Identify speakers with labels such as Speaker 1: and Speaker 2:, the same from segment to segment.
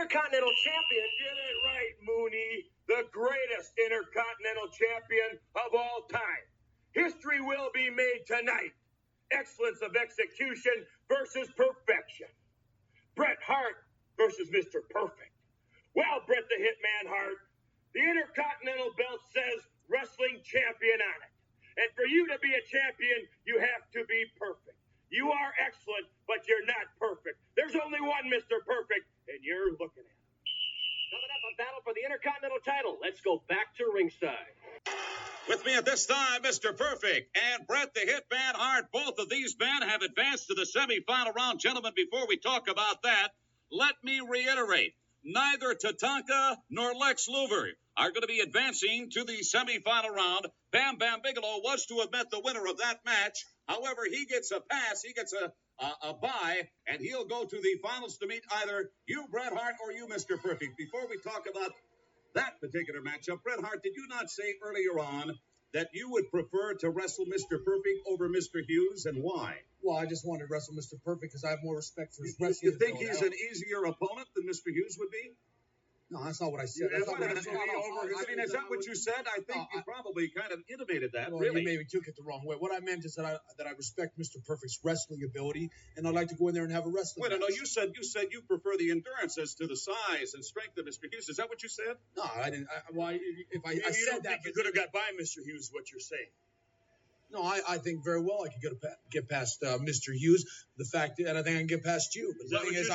Speaker 1: Intercontinental Champion. Get it right, Mooney. The greatest Intercontinental Champion of all time. History will be made tonight. Excellence of execution versus perfection. Bret Hart versus Mr. Perfect. Well, Bret the Hitman Hart, the Intercontinental belt says wrestling champion on it. And for you to be a champion, you have to be perfect. You are excellent, but you're not perfect. There's only one Mr. Perfect, and you're looking at him. Coming up, a battle for the Intercontinental title. Let's go back to ringside.
Speaker 2: With me at this time, Mr. Perfect and Bret the Hitman Hart. Both of these men have advanced to the semifinal round. Gentlemen, before we talk about that, let me reiterate. Neither Tatanka nor Lex Luger are going to be advancing to the semifinal round. Bam Bam Bigelow was to have met the winner of that match. However, he gets a pass. He gets a bye, and he'll go to the finals to meet either you, Bret Hart, or you, Mr. Perfect. Before we talk about that particular matchup, Bret Hart, did you not say earlier on that you would prefer to wrestle Mr. Perfect over Mr. Hughes, and why?
Speaker 3: Well, I just wanted to wrestle Mr. Perfect because I have more respect for his wrestling.
Speaker 2: You think he's an easier opponent than Mr. Hughes would be?
Speaker 3: No, that's not what I said.
Speaker 2: Is that what you said? I think you probably kind of intimated that,
Speaker 3: well,
Speaker 2: really.
Speaker 3: You maybe took it the wrong way. What I meant is that I respect Mr. Perfect's wrestling ability, and I'd like to go in there and have a wrestling match.
Speaker 2: No, you said you prefer the endurance as to the size and strength of Mr. Hughes. Is that what you said?
Speaker 3: No, I didn't. I said that,
Speaker 1: you could have got by Mr. Hughes, what you're saying.
Speaker 3: No, I think very well I could get past Mr. Hughes. The fact that I think I can get past you. But the thing is,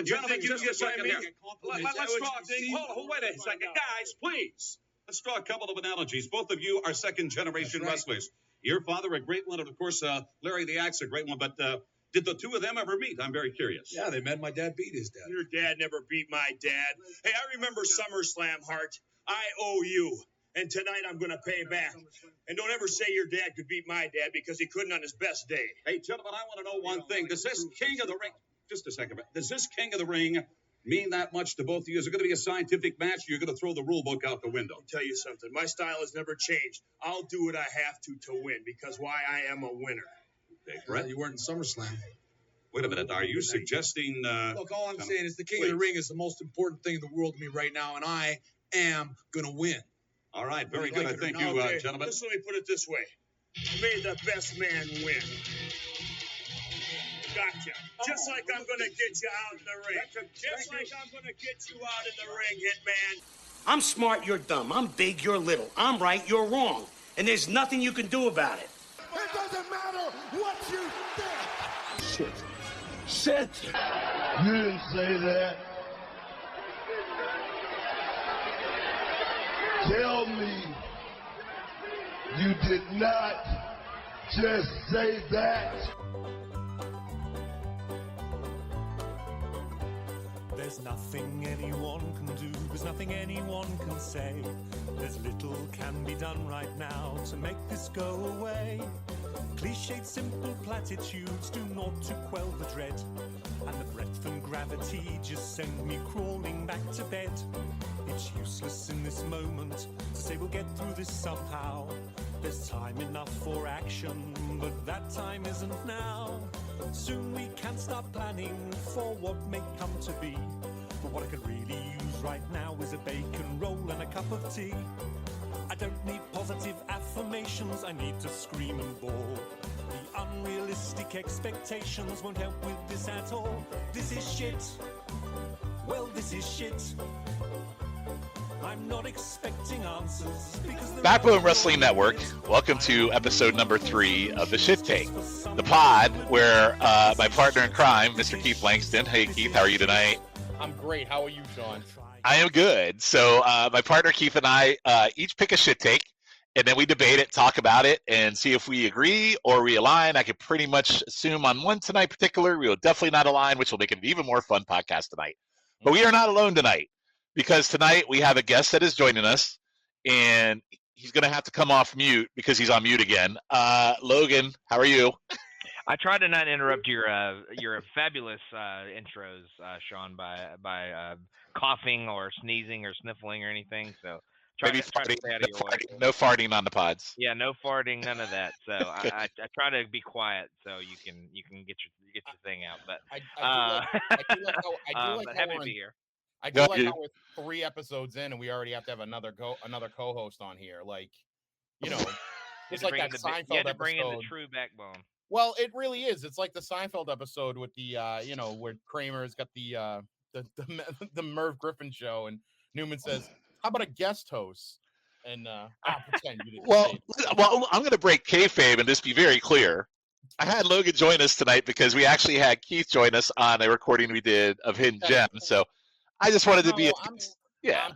Speaker 2: gentlemen, just a second here. Let's draw. Wait a second, guys, please. Let's draw a couple of analogies. Both of you are second-generation wrestlers. Your father, a great one, and of course, Larry the Axe, a great one. But did the two of them ever meet? I'm very curious.
Speaker 3: Yeah, they met. My dad beat his dad.
Speaker 1: Your dad never beat my dad. Hey, I remember SummerSlam, Hart. I owe you. And tonight I'm going to pay back. And don't ever say your dad could beat my dad because he couldn't on his best day.
Speaker 2: Hey, gentlemen, I want to know one thing. Does this King of the Ring, just a second, does this King of the Ring mean that much to both of you? Is it going to be a scientific match, or you're going to throw the rule book out the window?
Speaker 1: I'll tell you something. My style has never changed. I'll do what I have to win, because why? I am a winner.
Speaker 2: Okay, Bret?
Speaker 3: You weren't in SummerSlam.
Speaker 2: Wait a minute. Are you suggesting...
Speaker 3: Look, all I'm saying is the King of the Ring is the most important thing in the world to me right now, and I am going to win.
Speaker 2: All right, very good. I thank you, gentlemen.
Speaker 1: Just let me put it this way. May the best man win. Gotcha. Just like I'm going to get you out in the ring. Just like I'm going to get you out in the ring, Hitman.
Speaker 4: I'm smart, you're dumb. I'm big, you're little. I'm right, you're wrong. And there's nothing you can do about it.
Speaker 5: It doesn't matter what you think.
Speaker 4: Shit.
Speaker 5: You didn't say that. Tell me you did not just say that.
Speaker 6: There's nothing anyone can do, there's nothing anyone can say. There's little can be done right now to make this go away. Cliched simple platitudes do naught to quell the dread, and the breadth and gravity just send me crawling back to bed. It's useless in this moment to say we'll get through this somehow. There's time enough for action, but that time isn't now. Soon we can start planning for what may come to be. But what I could really use right now is a bacon roll and a cup of tea. I don't need positive affirmations, I need to scream and bawl. The unrealistic expectations won't help with this at all. This is shit. Well, this is shit. I'm not expecting answers because
Speaker 7: Backbone Wrestling Network, welcome to episode number 3 of The Shit Take, the pod where my partner in crime, Mr. Keith Langston. Hey, Keith, how are you tonight?
Speaker 8: I'm great. How are you, Shawn?
Speaker 7: I am good. So my partner Keith and I each pick a shit take, and then we debate it, talk about it, and see if we agree or we align. I could pretty much assume on one tonight in particular, we will definitely not align, which will make it an even more fun podcast tonight. But we are not alone tonight, because tonight we have a guest that is joining us, and he's going to have to come off mute because he's on mute again. Logan, how are you?
Speaker 8: I try to not interrupt your fabulous intros, Shawn, by coughing or sneezing or sniffling or anything. So try to stay out of your way.
Speaker 7: No farting on the pods.
Speaker 8: Yeah, no farting, none of that. So I try to be quiet so you can get your thing out. But
Speaker 9: I do like
Speaker 8: but happy to be here.
Speaker 9: I do like how we're 3 episodes in and we already have to have another co-host on here. Like, you know, it's like that Seinfeld episode.
Speaker 8: You had to bring in the true backbone.
Speaker 9: Well, it really is. It's like the Seinfeld episode with the, where Kramer's got the Merv Griffin show, and Newman says, "How about a guest host?" And I'll pretend you didn't.
Speaker 7: Well, I'm going to break kayfabe and just be very clear. I had Logan join us tonight because we actually had Keith join us on a recording we did of Hidden Gems. So I just wanted to be.
Speaker 9: I'm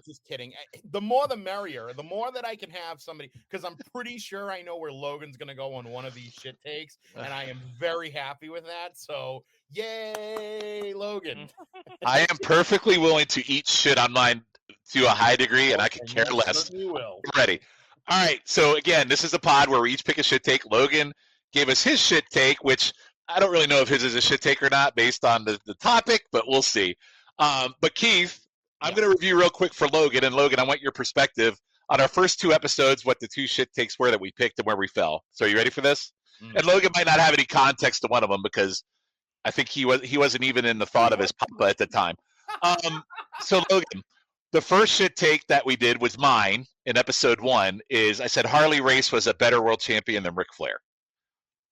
Speaker 9: just kidding. The more the merrier. The more that I can have somebody, because I'm pretty sure I know where Logan's going to go on one of these shit takes, and I am very happy with that. So, yay, Logan.
Speaker 7: I am perfectly willing to eat shit on mine to a high degree, and I can care less.
Speaker 9: You will.
Speaker 7: I'm ready. All right. So, again, this is a pod where we each pick a shit take. Logan gave us his shit take, which I don't really know if his is a shit take or not based on the topic, but we'll see. But, Keith, I'm going to review real quick for Logan. And Logan, I want your perspective on our first 2 episodes, what the 2 shit takes were that we picked and where we fell. So are you ready for this? And Logan might not have any context to one of them because I think he wasn't even in the thought of his papa at the time. So Logan, the first shit take that we did was mine in episode 1 is I said Harley Race was a better world champion than Ric Flair.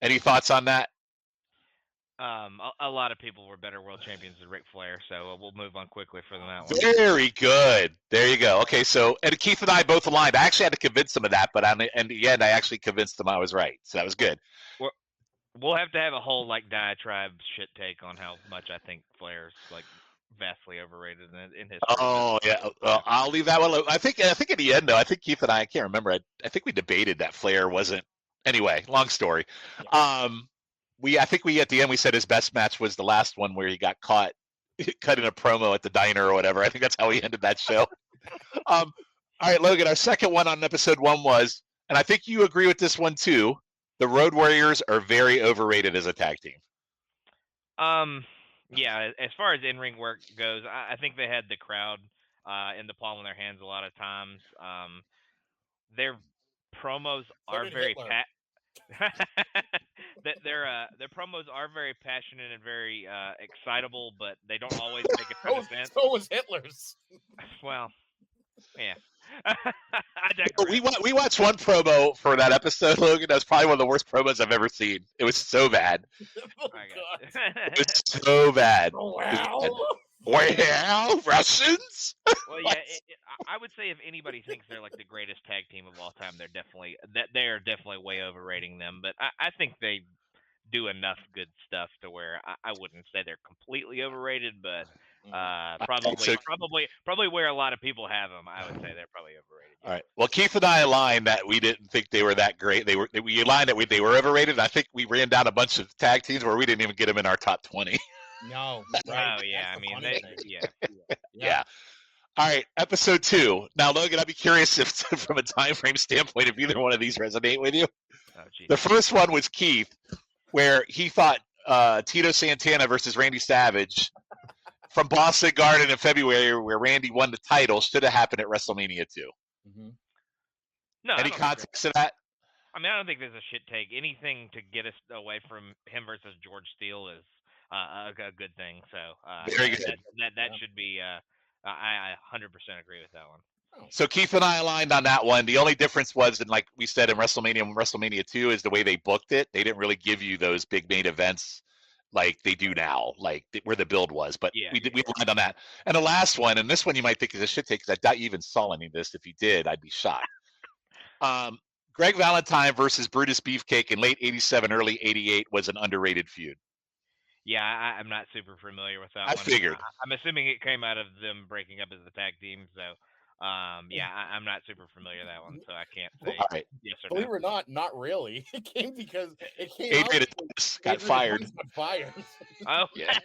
Speaker 7: Any thoughts on that?
Speaker 8: A lot of people were better world champions than Ric Flair, so we'll move on quickly for that one.
Speaker 7: Very good. There you go. Okay, so and Keith and I both aligned. I actually had to convince him of that, but in the end, I actually convinced him I was right. So that was good.
Speaker 8: We'll have to have a whole diatribe shit take on how much I think Flair's vastly overrated in history.
Speaker 7: Oh yeah, well, I'll leave that one. I think in the end though, I think Keith and I can't remember. I think we debated that Flair wasn't. Anyway, long story. Yeah. I think at the end we said his best match was the last one where he got caught cutting a promo at the diner or whatever. I think that's how we ended that show. All right, Logan, our second one on episode 1 was, and I think you agree with this one too, the Road Warriors are very overrated as a tag team.
Speaker 8: Yeah, as far as in-ring work goes, I think they had the crowd in the palm of their hands a lot of times. Their promos are very their promos are very passionate and very excitable, but they don't always make a ton of sense.
Speaker 9: So was Hitler's.
Speaker 8: Well, yeah. I digress.
Speaker 7: We watched one promo for that episode, Logan. That was probably one of the worst promos I've ever seen. It was so bad.
Speaker 9: Oh, God.
Speaker 7: It was so bad.
Speaker 9: Wow.
Speaker 7: Well, Russians?
Speaker 8: Well, yeah, I would say if anybody thinks they're the greatest tag team of all time, they are definitely way overrating them. But I think they do enough good stuff to where I wouldn't say they're completely overrated, but probably where a lot of people have them, I would say they're probably overrated.
Speaker 7: All right. Well, Keith and I aligned that we didn't think they were that great. We aligned that they were overrated. And I think we ran down a bunch of tag teams where we didn't even get them in our top 20.
Speaker 9: No.
Speaker 8: Right. Oh yeah. I mean,
Speaker 7: yeah. All right, episode 2. Now, Logan, I'd be curious if, from a time frame standpoint, if either one of these resonate with you.
Speaker 8: Oh,
Speaker 7: the first one was Keith, where he thought Tito Santana versus Randy Savage from Boston Garden in February, where Randy won the title, should have happened at WrestleMania 2.
Speaker 9: Mm-hmm.
Speaker 8: No.
Speaker 7: Any context to that?
Speaker 8: I mean, I don't think there's a shit take. Anything to get us away from him versus George Steele is a good thing. So
Speaker 7: very good.
Speaker 8: That should be. I 100% agree with that one.
Speaker 7: So Keith and I aligned on that one. The only difference was, and like we said in WrestleMania 2, is the way they booked it. They didn't really give you those big main events like they do now, like where the build was. But we aligned on that. And the last one, and this one you might think is a shit take because I doubt you even saw any of this. If you did, I'd be shocked. Greg Valentine versus Brutus Beefcake in late '87, early '88 was an underrated feud.
Speaker 8: Yeah, I'm not super familiar with that one.
Speaker 7: I figured.
Speaker 8: I'm assuming it came out of them breaking up as a tag team. So, I'm not super familiar with that one. So I can't say yes or no.
Speaker 9: Believe it or not really. It came because it came
Speaker 7: Adrian got fired.
Speaker 8: Oh,
Speaker 7: yeah.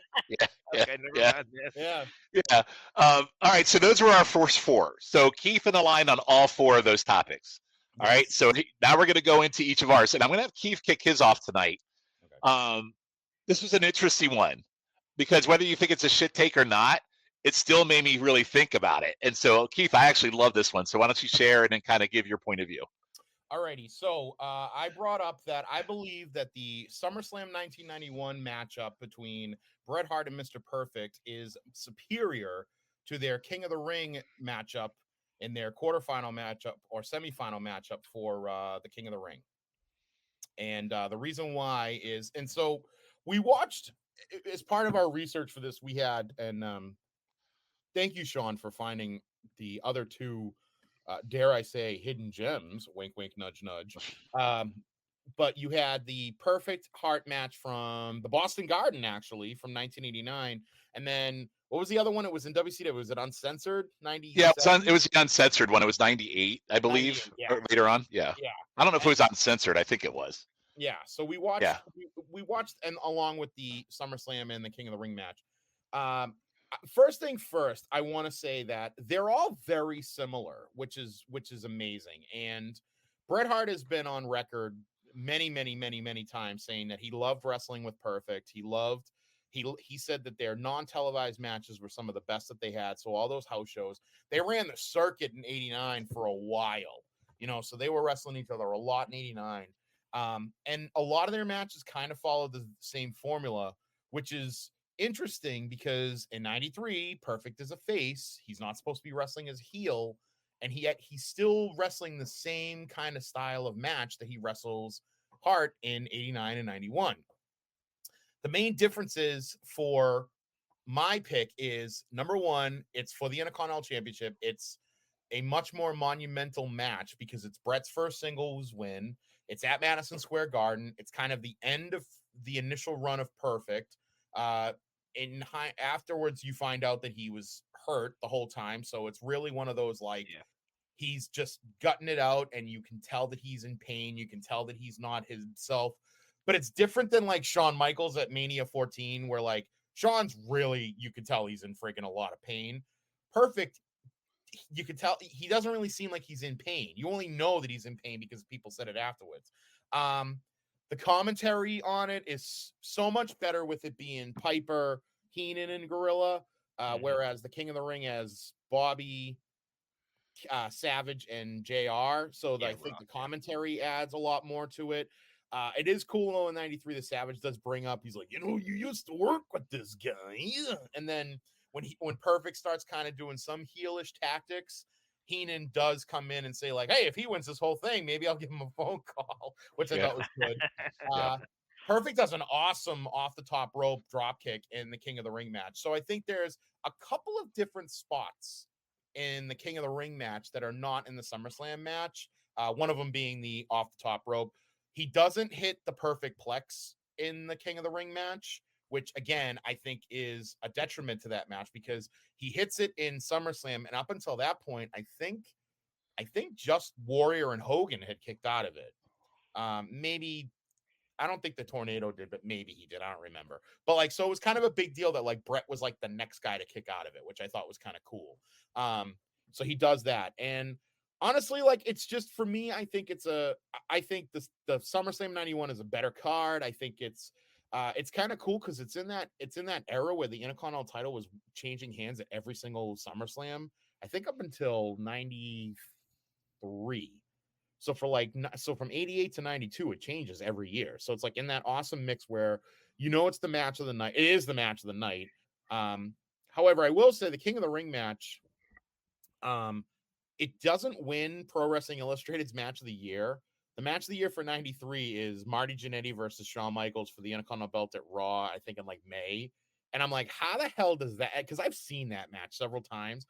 Speaker 8: Okay, never mind this.
Speaker 7: Yeah. All right, so those were our first 4. So Keith and aligned on all 4 of those topics. All right, so now we're going to go into each of ours. And I'm going to have Keith kick his off tonight. Okay. This was an interesting one because whether you think it's a shit take or not, it still made me really think about it. And so, Keith, I actually love this one. So why don't you share it and kind of give your point of view?
Speaker 9: Alrighty. So I brought up that I believe that the SummerSlam 1991 matchup between Bret Hart and Mr. Perfect is superior to their King of the Ring matchup in their quarterfinal matchup or semifinal matchup for the King of the Ring. And the reason why is, and so we watched as part of our research for this, we had, and thank you, Shawn, for finding the other two, dare I say, hidden gems, wink, wink, nudge, nudge. But you had the perfect Hart match from the Boston Garden, actually, from 1989. And then what was the other one? It was in WCW. Was it Uncensored? 90.
Speaker 7: Yeah, it was the uncensored one. It was 98, I believe,
Speaker 9: yeah.
Speaker 7: or later on. Yeah. I don't know if it was uncensored. I think it was.
Speaker 9: Yeah. So we watched, we watched, and along with the SummerSlam and the King of the Ring match. First thing first, I want to say that they're all very similar, which is amazing. And Bret Hart has been on record many times saying that he loved wrestling with Perfect. He said that their non-televised matches were some of the best that they had. So all those house shows, they ran the circuit in 89 for a while, so they were wrestling each other a lot in 89. And a lot of their matches kind of followed the same formula, which is interesting because in 93, Perfect is a face. He's not supposed to be wrestling as heel. And he's still wrestling the same kind of style of match that he wrestles Hart in 89 and 91. The main differences for my pick is, number one, it's for the Intercontinental Championship. It's a much more monumental match because it's Bret's first singles win. It's at Madison Square Garden. It's kind of the end of the initial run of Perfect. Afterwards, you find out that he was hurt the whole time. So it's really one of those, he's just gutting it out, and you can tell that he's in pain. You can tell that he's not himself. But it's different than Shawn Michaels at Mania 14, where Shawn's really, you can tell he's in freaking a lot of pain. Perfect, you can tell he doesn't really seem like he's in pain. You only know that he's in pain because people said it afterwards. The commentary on it is so much better with it being Piper, Heenan, and Gorilla, whereas the King of the Ring has Bobby, Savage, and JR. So I think the commentary adds a lot more to it. It is cool though in 93 the Savage does bring up, he's like, you used to work with this guy. And then when Perfect starts kind of doing some heelish tactics, Heenan does come in and say hey, if he wins this whole thing, maybe I'll give him a phone call, which I thought was good. Perfect does an awesome off the top rope drop kick in the King of the Ring match. So I think there's a couple of different spots in the King of the Ring match that are not in the SummerSlam match. One of them being the off the top rope. He doesn't hit the perfect plex in the King of the Ring match, which again, I think is a detriment to that match because he hits it in SummerSlam. And up until that point, I think just Warrior and Hogan had kicked out of it. Maybe, I don't think the Tornado did, but maybe he did. I don't remember. But so it was kind of a big deal that Bret was the next guy to kick out of it, which I thought was kind of cool. So he does that. And honestly, it's just, for me, I think the SummerSlam 91 is a better card. I think it's kind of cool because it's in that era where the Intercontinental title was changing hands at every single SummerSlam. I think up until 93. So from 88 to 92, it changes every year. So it's in that awesome mix where it's the match of the night. It is the match of the night. However, I will say the King of the Ring match, it doesn't win Pro Wrestling Illustrated's match of the year. The match of the year for 93 is Marty Jannetty versus Shawn Michaels for the Intercontinental belt at Raw, I think in May. And I'm how the hell does that? Because I've seen that match several times.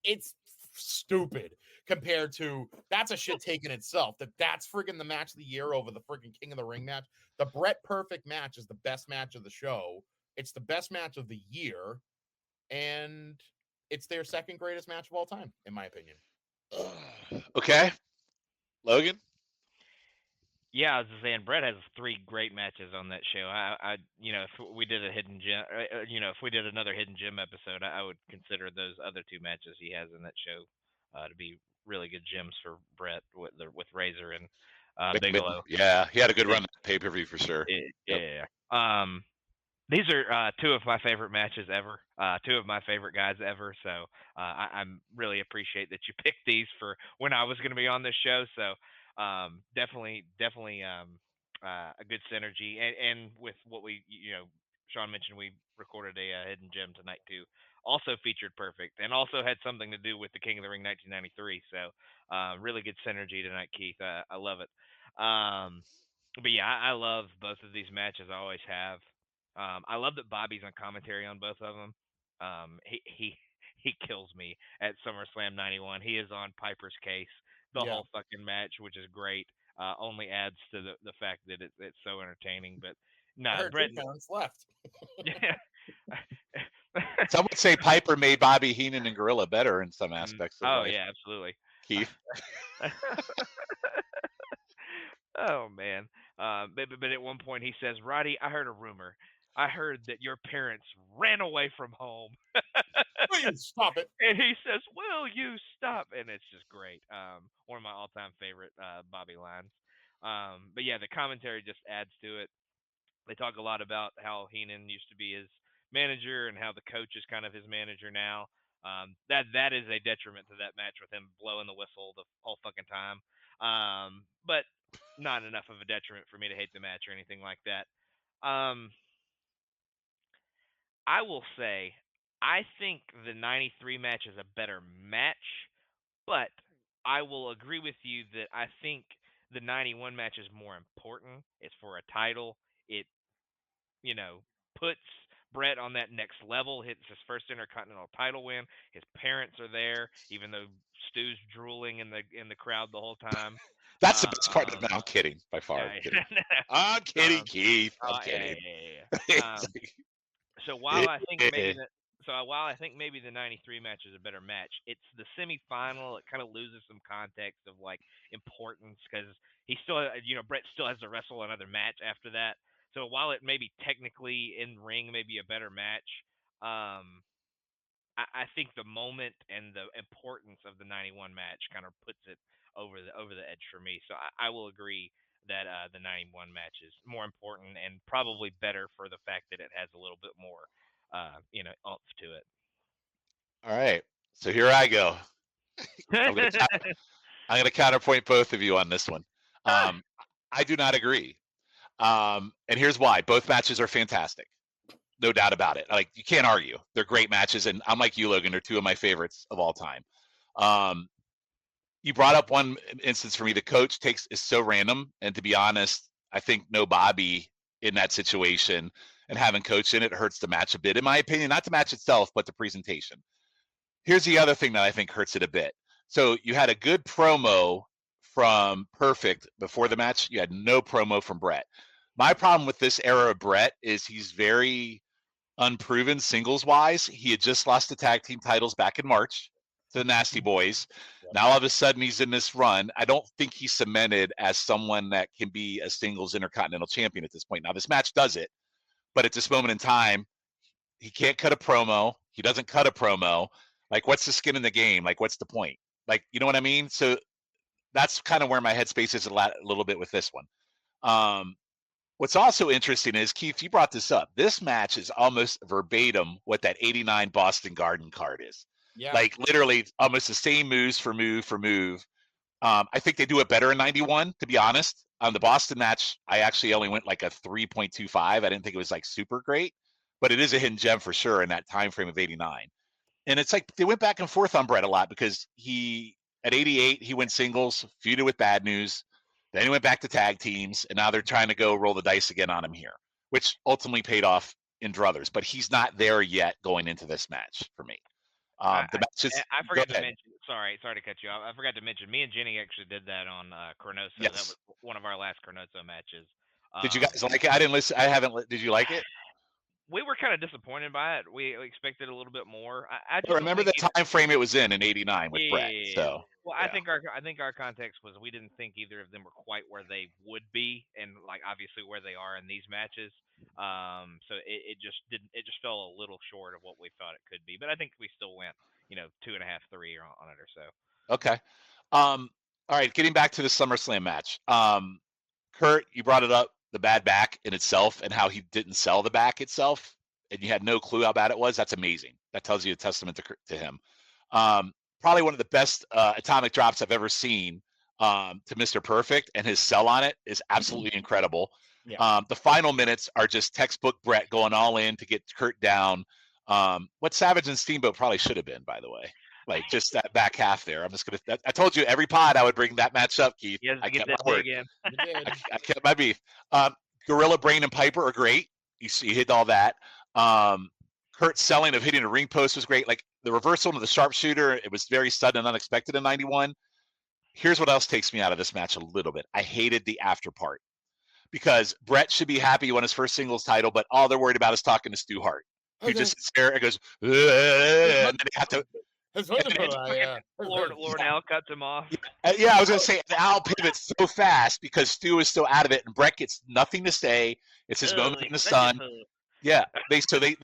Speaker 9: It's stupid compared to that's a shit take in itself. That's friggin' the match of the year over the friggin' King of the Ring match. The Bret Perfect match is the best match of the show. It's the best match of the year, and it's their second greatest match of all time, in my opinion.
Speaker 7: Okay, Logan.
Speaker 8: Yeah, I was just saying, Bret has 3 great matches on that show. If we did a hidden gem, if we did another hidden gem episode, I would consider those other 2 matches he has in that show to be really good gems for Bret with Razor and Bigelow.
Speaker 7: Yeah, he had a good run pay-per-view for sure.
Speaker 8: Yeah. These are 2 of my favorite matches ever. 2 of my favorite guys ever. So I really appreciate that you picked these for when I was going to be on this show. So definitely a good synergy. And with what we, Shawn mentioned, we recorded a hidden gem tonight too also featured Perfect and also had something to do with the King of the Ring 1993. So really good synergy tonight, Keith. I love it. But yeah, I love both of these matches. I always have. I love that Bobby's on commentary on both of them. He kills me at SummerSlam '91. He is on Piper's case the whole fucking match, which is great. Only adds to the fact that it's so entertaining. But nah, Brett
Speaker 9: parents left.
Speaker 8: Yeah.
Speaker 7: Some would say Piper made Bobby Heenan and Gorilla better in some aspects of life.
Speaker 8: Yeah, absolutely.
Speaker 7: Keith.
Speaker 8: Oh man. But at one point he says, "Roddy, I heard a rumor. I heard that your parents ran away from home."
Speaker 9: Will you stop it?
Speaker 8: And he says, "Will you stop?" And it's just great. One of my all-time favorite Bobby lines. But yeah, the commentary just adds to it. They talk a lot about how Heenan used to be his manager and how the coach is kind of his manager now. That is a detriment to that match with him blowing the whistle the whole fucking time. But not enough of a detriment for me to hate the match or anything like that. I will say, I think the 93 match is a better match, but I will agree with you that I think the 91 match is more important. It's for a title. It, puts Brett on that next level. It's his first Intercontinental title win. His parents are there, even though Stu's drooling in the crowd the whole time.
Speaker 7: That's the best part of it. I'm kidding, by far. I'm kidding, Keith. I'm kidding.
Speaker 8: Yeah. So while I think maybe the 93 match is a better match, it's the semifinal. It kind of loses some context of like importance because he still, Brett still has to wrestle another match after that. So while it may be technically in ring, maybe a better match, I think the moment and the importance of the 91 match kind of puts it over the edge for me. So I will agree that the 91 match is more important and probably better for the fact that it has a little bit more, oomph to it.
Speaker 7: All right. So here I go. I'm going to counterpoint both of you on this one. I do not agree. And here's why. Both matches are fantastic. No doubt about it. Like, you can't argue. They're great matches. And I'm like you, Logan. They're two of my favorites of all time. You brought up one instance for me. The coach is so random. And to be honest, I think no Bobby in that situation and having coach in it hurts the match a bit, in my opinion. Not the match itself, but the presentation. Here's the other thing that I think hurts it a bit. So you had a good promo from Perfect before the match. You had no promo from Brett. My problem with this era of Brett is he's very unproven singles-wise. He had just lost the tag team titles back in March to the Nasty Boys. Now all of a sudden he's in this run. I don't think he's cemented as someone that can be a singles Intercontinental champion at this point. Now this match does it, but at this moment in time, he can't cut a promo. He doesn't cut a promo. Like, what's the skin in the game? Like, what's the point? Like, you know what I mean? So that's kind of where my headspace is a little bit with this one. What's also interesting is, Keith, you brought this up. This match is almost verbatim what that 89 Boston Garden card is.
Speaker 9: Yeah. Like,
Speaker 7: literally almost the same moves for move for move. I think they do it better in 91, to be honest. On the Boston match, I actually only went like a 3.25. I didn't think it was like super great, but it is a hidden gem for sure in that time frame of 89. And it's like they went back and forth on Brett a lot because at 88, he went singles, feuded with Bad News. Then he went back to tag teams, and now they're trying to go roll the dice again on him here, which ultimately paid off in druthers. But he's not there yet going into this match for me. The match is,
Speaker 8: I forgot to mention. Sorry to cut you off. I forgot to mention. Me and Jenny actually did that on Cronoso.
Speaker 7: Yes.
Speaker 8: That was one of our last Cronoso matches.
Speaker 7: Did you guys like it? I didn't listen. I haven't. Did you like it?
Speaker 8: We were kind of disappointed by it. We expected a little bit more. I just
Speaker 7: remember the time frame it was in '89 with Brett. So,
Speaker 8: well, yeah. I think our context was we didn't think either of them were quite where they would be, and like obviously where they are in these matches. So it just didn't. It just fell a little short of what we thought it could be. But I think we still went, 2.5, 3 on it or so.
Speaker 7: Okay. All right. Getting back to the SummerSlam match. Kurt, you brought it up. The bad back in itself and how he didn't sell the back itself and you had no clue how bad it was. That's amazing. That tells you a testament to him. Probably one of the best atomic drops I've ever seen to Mr. Perfect, and his sell on it is absolutely incredible. Yeah. The final minutes are just textbook Brett going all in to get Kurt down. What Savage and Steamboat probably should have been, by the way. Like just that back half there. I told you every pod I would bring that match up, Keith.
Speaker 8: Yes,
Speaker 7: I
Speaker 8: get
Speaker 7: kept
Speaker 8: that
Speaker 7: my word.
Speaker 8: dig in.
Speaker 7: I kept my beef. Gorilla, Brain, and Piper are great. You hit all that. Kurt's selling of hitting a ring post was great. Like the reversal to the sharpshooter, it was very sudden and unexpected in 91. Here's what else takes me out of this match a little bit. I hated the after part because Brett should be happy he won his first singles title, but all they're worried about is talking to Stu Hart, who just sits there and goes, and then they have to.
Speaker 8: Lord Al cuts him off.
Speaker 7: Yeah, I was going to say, Al pivots so fast because Stu is still out of it, and Brett gets nothing to say. It's his moment in the sun. Yeah, they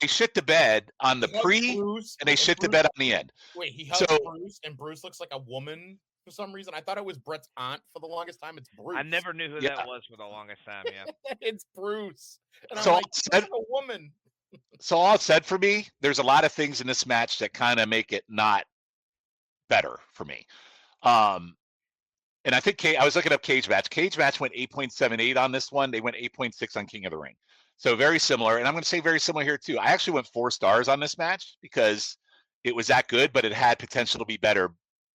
Speaker 7: shit the bed on the pre, and they shit the bed on the end.
Speaker 9: Wait, he hugs Bruce, and Bruce looks like a woman for some reason. I thought it was Brett's aunt for the longest time. It's Bruce.
Speaker 8: I never knew who that was for the longest time, yeah.
Speaker 9: It's Bruce. And
Speaker 7: so
Speaker 9: I'm like, that's a woman.
Speaker 7: So all said for me, there's a lot of things in this match that kind of make it not better for me. And I think I was looking up Cage Match. Cage Match went 8.78 on this one. They went 8.6 on King of the Ring. So very similar. And I'm going to say very similar here too. I actually went 4 stars on this match because it was that good, but it had potential to be better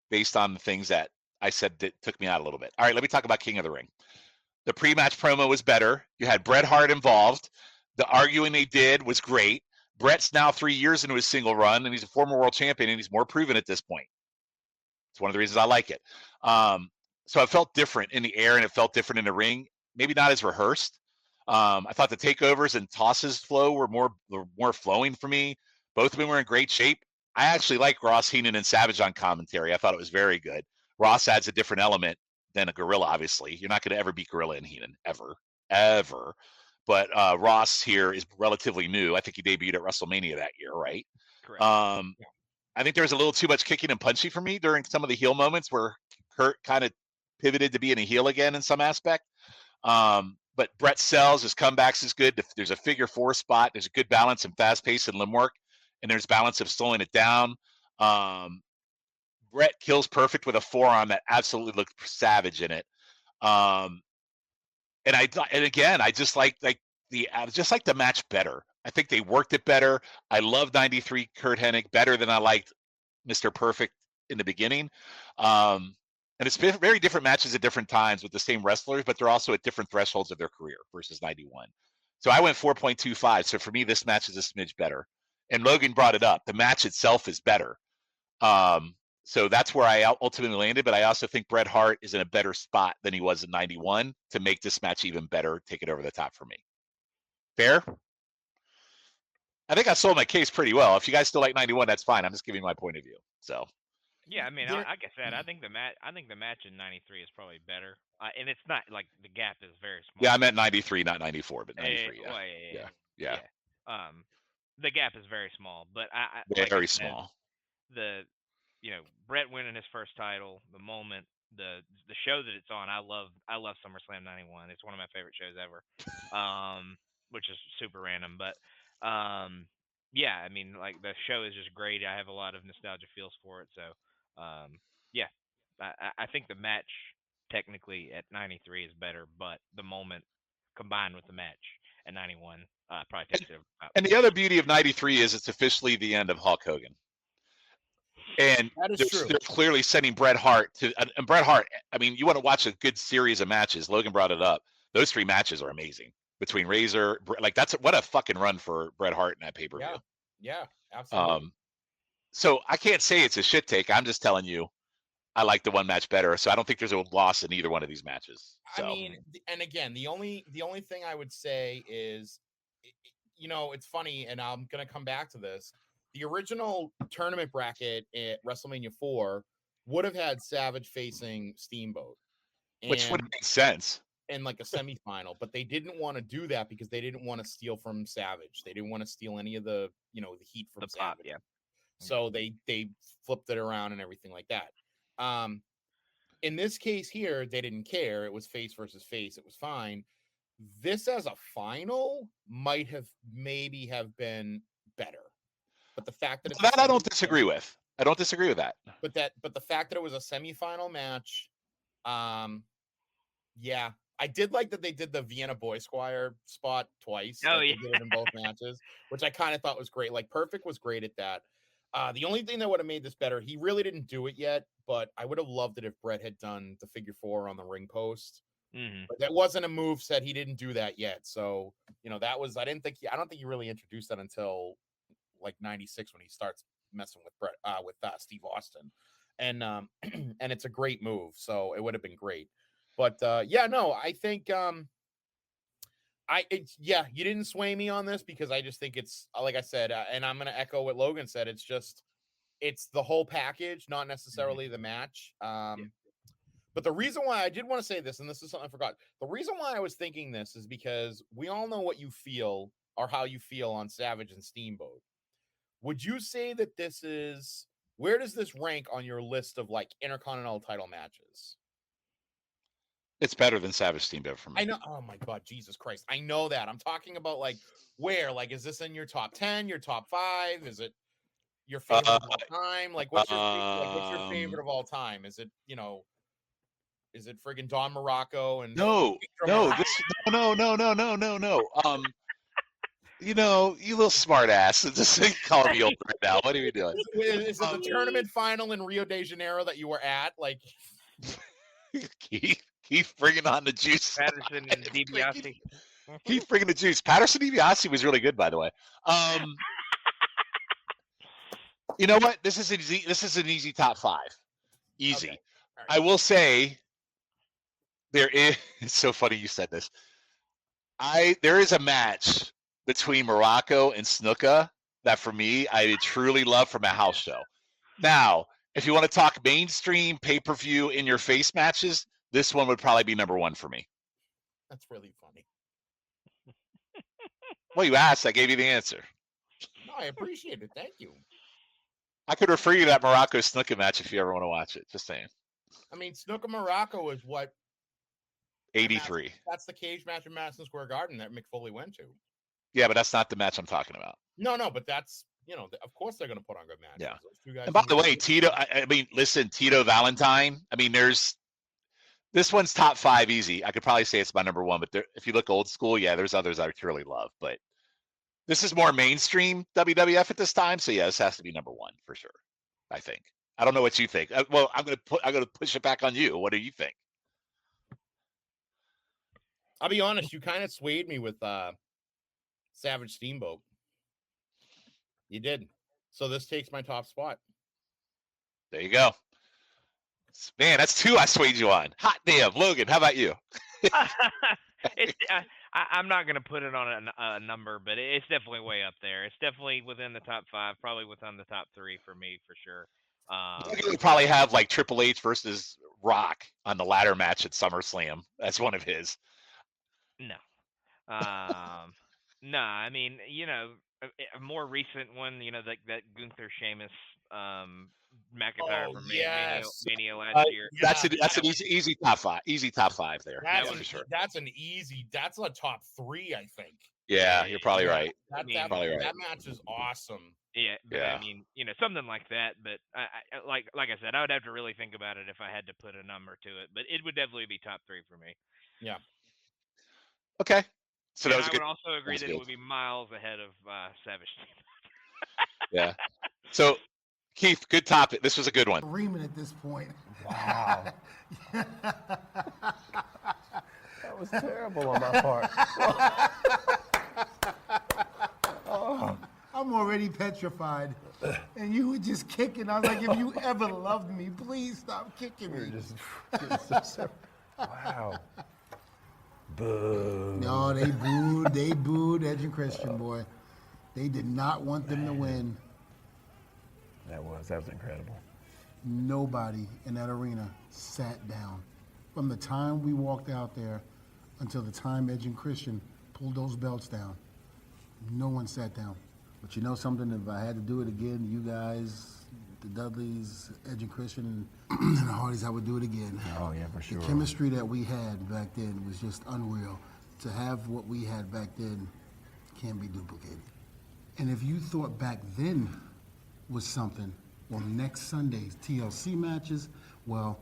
Speaker 7: based on the things that I said that took me out a little bit. All right, let me talk about King of the Ring. The pre-match promo was better. You had Bret Hart involved. The arguing they did was great. Bret's now 3 years into his single run, and he's a former world champion, and he's more proven at this point. It's one of the reasons I like it. So it felt different in the air, and it felt different in the ring. Maybe not as rehearsed. I thought the takeovers and tosses flow were more flowing for me. Both of them were in great shape. I actually like Ross, Heenan, and Savage on commentary. I thought it was very good. Ross adds a different element than a Gorilla, obviously. You're not going to ever beat Gorilla and Heenan, ever. But Ross here is relatively new. I think he debuted at WrestleMania that year, right?
Speaker 8: Correct.
Speaker 7: I think there was a little too much kicking and punching for me during some of the heel moments where Kurt kind of pivoted to being a heel again in some aspect. But Brett sells, his comebacks is good. There's a figure 4 spot. There's a good balance and fast pace and limb work. And there's balance of slowing it down. Brett kills perfect with a forearm that absolutely looked savage in it. And again, I just like the match better. I think they worked it better. I love 93 Kurt Hennig better than I liked Mr. Perfect in the beginning. And it's been very different matches at different times with the same wrestlers, but they're also at different thresholds of their career versus 91. So I went 4.25. So for me, this match is a smidge better. And Logan brought it up. The match itself is better. So that's where I ultimately landed, but I also think Bret Hart is in a better spot than he was in 91 to make this match even better, take it over the top for me. Fair? I think I sold my case pretty well. If you guys still like 91, that's fine. I'm just giving my point of view. So.
Speaker 8: Yeah, I mean, like I said, I think the match in 93 is probably better, and it's not like the gap is very small.
Speaker 7: Yeah, I meant 93, not 94, but 93. Yeah.
Speaker 8: The gap is very small, but
Speaker 7: very small.
Speaker 8: Brett winning his first title, the moment, the show that it's on, I love SummerSlam 91. It's one of my favorite shows ever, which is super random, but yeah, I mean, like the show is just great. I have a lot of nostalgia feels for it, so yeah, I think the match technically at 93 is better, but the moment combined with the match at 91 probably takes it.
Speaker 7: And the other beauty of 93 is it's officially the end of Hulk Hogan. And they're clearly sending Bret Hart to, and Bret Hart, I mean, you want to watch a good series of matches. Logan brought it up. Those 3 matches are amazing between Razor. Like what a fucking run for Bret Hart in that pay-per-view.
Speaker 9: Yeah, absolutely.
Speaker 7: So I can't say it's a shit take. I'm just telling you, I like the one match better. So I don't think there's a loss in either one of these matches. So.
Speaker 9: I mean, and again, the only thing I would say is, it's funny, and I'm going to come back to this. The original tournament bracket at WrestleMania 4 would have had Savage facing Steamboat.
Speaker 7: Which would make sense.
Speaker 9: In like a semifinal, but they didn't want to do that because they didn't want to steal from Savage. They didn't want to steal any of the the heat from Savage.
Speaker 8: Yeah.
Speaker 9: So they flipped it around and everything like that. In this case here, they didn't care. It was face versus face. It was fine. This as a final might have been better. But the fact that
Speaker 7: I don't disagree with. I don't disagree with that.
Speaker 9: But the fact that it was a semifinal match, yeah, I did like that they did the Vienna Boy Squire spot twice.
Speaker 8: Oh,
Speaker 9: They
Speaker 8: yeah.
Speaker 9: did it in both matches, which I kind of thought was great. Like, Perfect was great at that. The only thing that would have made this better, he really didn't do it yet, but I would have loved it if Brett had done the figure 4 on the ring post.
Speaker 8: Mm-hmm.
Speaker 9: But that wasn't a move set. He didn't do that yet. So, that was, I don't think he really introduced that until like 96 when he starts messing with Brett, with Steve Austin. And and it's a great move. So it would have been great. But I think you didn't sway me on this because I just think it's, like I said, and I'm going to echo what Logan said. It's the whole package, not necessarily the match. But the reason why I did want to say this, and this is something I forgot, the reason why I was thinking this is because we all know what you feel or how you feel on Savage and Steamboat. Would you say that where does this rank on your list of like Intercontinental title matches?
Speaker 7: It's better than Savage Steamboat for me.
Speaker 9: I know. Oh my God, Jesus Christ. I know that. I'm talking about like where? Like, is this in your top 10, your top 5? Is it your favorite of all time? Like, what's your favorite of all time? Is it, is it friggin' Don Morocco and
Speaker 7: No. You little smart ass. Just calling me old right now. What are you doing?
Speaker 9: Is it the tournament final in Rio de Janeiro that you were at? Like,
Speaker 7: Keith bringing on the juice.
Speaker 8: Patterson and DiBiase.
Speaker 7: Keith bringing the juice. Patterson DiBiase was really good, by the way. You know what? This is an easy top 5. Easy.
Speaker 9: Okay. Right.
Speaker 7: I will say it's so funny you said this. There is a match between Morocco and Snuka that for me I truly love from a house show. Now, if you want to talk mainstream pay-per-view in your face matches, this one would probably be number 1 for me.
Speaker 9: That's really funny.
Speaker 7: Well, you asked, I gave you the answer.
Speaker 9: No, I appreciate it. Thank you.
Speaker 7: I could refer you to that Morocco Snuka match if you ever want to watch it. Just saying.
Speaker 9: I mean, Snuka Morocco is what?
Speaker 7: 83.
Speaker 9: That's the cage match in Madison Square Garden that Mick Foley went to.
Speaker 7: Yeah, but that's not the match I'm talking about.
Speaker 9: No, but that's, of course they're going to put on good matches.
Speaker 7: Yeah.
Speaker 9: Those two guys.
Speaker 7: And by the way, Tito, listen, Tito Valentine, this one's top 5 easy. I could probably say it's my number 1, but if you look old school, yeah, there's others I truly love, but this is more mainstream WWF at this time. So yeah, this has to be number 1 for sure. I think. I don't know what you think. Well, I'm gonna push it back on you. What do you think?
Speaker 9: I'll be honest. You kind of swayed me with Savage Steamboat. You did. So this takes my top spot.
Speaker 7: There you go. Man, that's 2 I swayed you on. Hot damn, Logan. How about you?
Speaker 8: I'm not going to put it on a number, but it's definitely way up there. It's definitely within the top 5, probably within the top 3 for me, for sure.
Speaker 7: We probably have like Triple H versus Rock on the ladder match at SummerSlam. That's one of his.
Speaker 8: No. No, I mean, a more recent one, that Gunther Sheamus McIntyre from Mania last year.
Speaker 7: That's an easy top 5. Easy top 5 there.
Speaker 9: For sure. That's a top 3, I think.
Speaker 7: Yeah, you're probably right.
Speaker 9: That match is awesome.
Speaker 8: Yeah, but I mean, something like that. But I like I said, I would have to really think about it if I had to put a number to it. But it would definitely be top 3 for me.
Speaker 9: Yeah.
Speaker 7: Okay. So that was
Speaker 8: I
Speaker 7: good.
Speaker 8: would also agree that it would be miles ahead of Savage.
Speaker 7: Yeah. So, Keith, good topic. This was a good one.
Speaker 5: Screaming at this point.
Speaker 10: Wow. That was terrible on my part.
Speaker 5: Oh. I'm already petrified. And you were just kicking. I was like, if you ever loved me, please stop kicking me.
Speaker 10: Just getting so wow. Boo.
Speaker 5: No, they booed Edge and Christian, boy. They did not want them to win.
Speaker 10: That was incredible.
Speaker 5: Nobody in that arena sat down. From the time we walked out there until the time Edge and Christian pulled those belts down, no one sat down. But you know something, if I had to do it again, you guys, the Dudleys, Edge and Christian, and the Hardys, I would do it again.
Speaker 10: Oh, yeah, for sure.
Speaker 5: The chemistry that we had back then was just unreal. To have what we had back then can't be duplicated. And if you thought back then was something, well, next Sunday's TLC matches, well,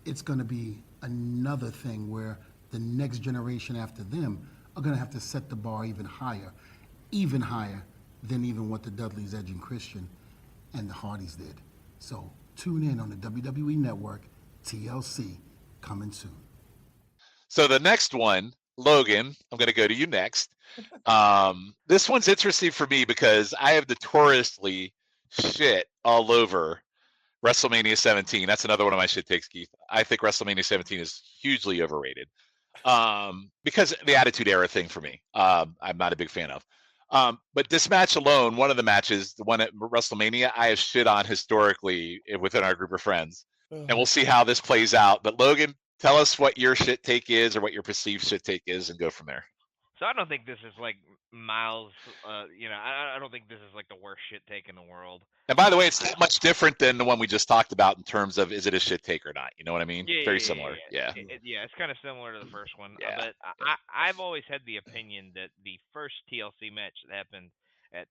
Speaker 5: it's going to be another thing where the next generation after them are going to have to set the bar even higher than even what the Dudleys, Edge, and Christian and the Hardys did. So tune in on the WWE Network, TLC, coming soon.
Speaker 7: So the next one, Logan, I'm going to go to you next. This one's interesting for me because I have notoriously shit all over WrestleMania 17. That's another one of my shit takes, Keith. I think WrestleMania 17 is hugely overrated because the Attitude Era thing for me, I'm not a big fan of. But this match alone, one of the matches, the one at WrestleMania, I have shit on historically within our group of friends. And we'll see how this plays out. But Logan, tell us what your shit take is or what your perceived shit take is and go from there.
Speaker 8: So I don't think this is like miles. I don't think this is like the worst shit take in the world.
Speaker 7: And by the way, it's not much different than the one we just talked about in terms of is it a shit take or not? You know what I mean? Very similar. Yeah.
Speaker 8: It's kind of similar to the first one.
Speaker 7: Yeah.
Speaker 8: But I've always had the opinion that the first TLC match that happened at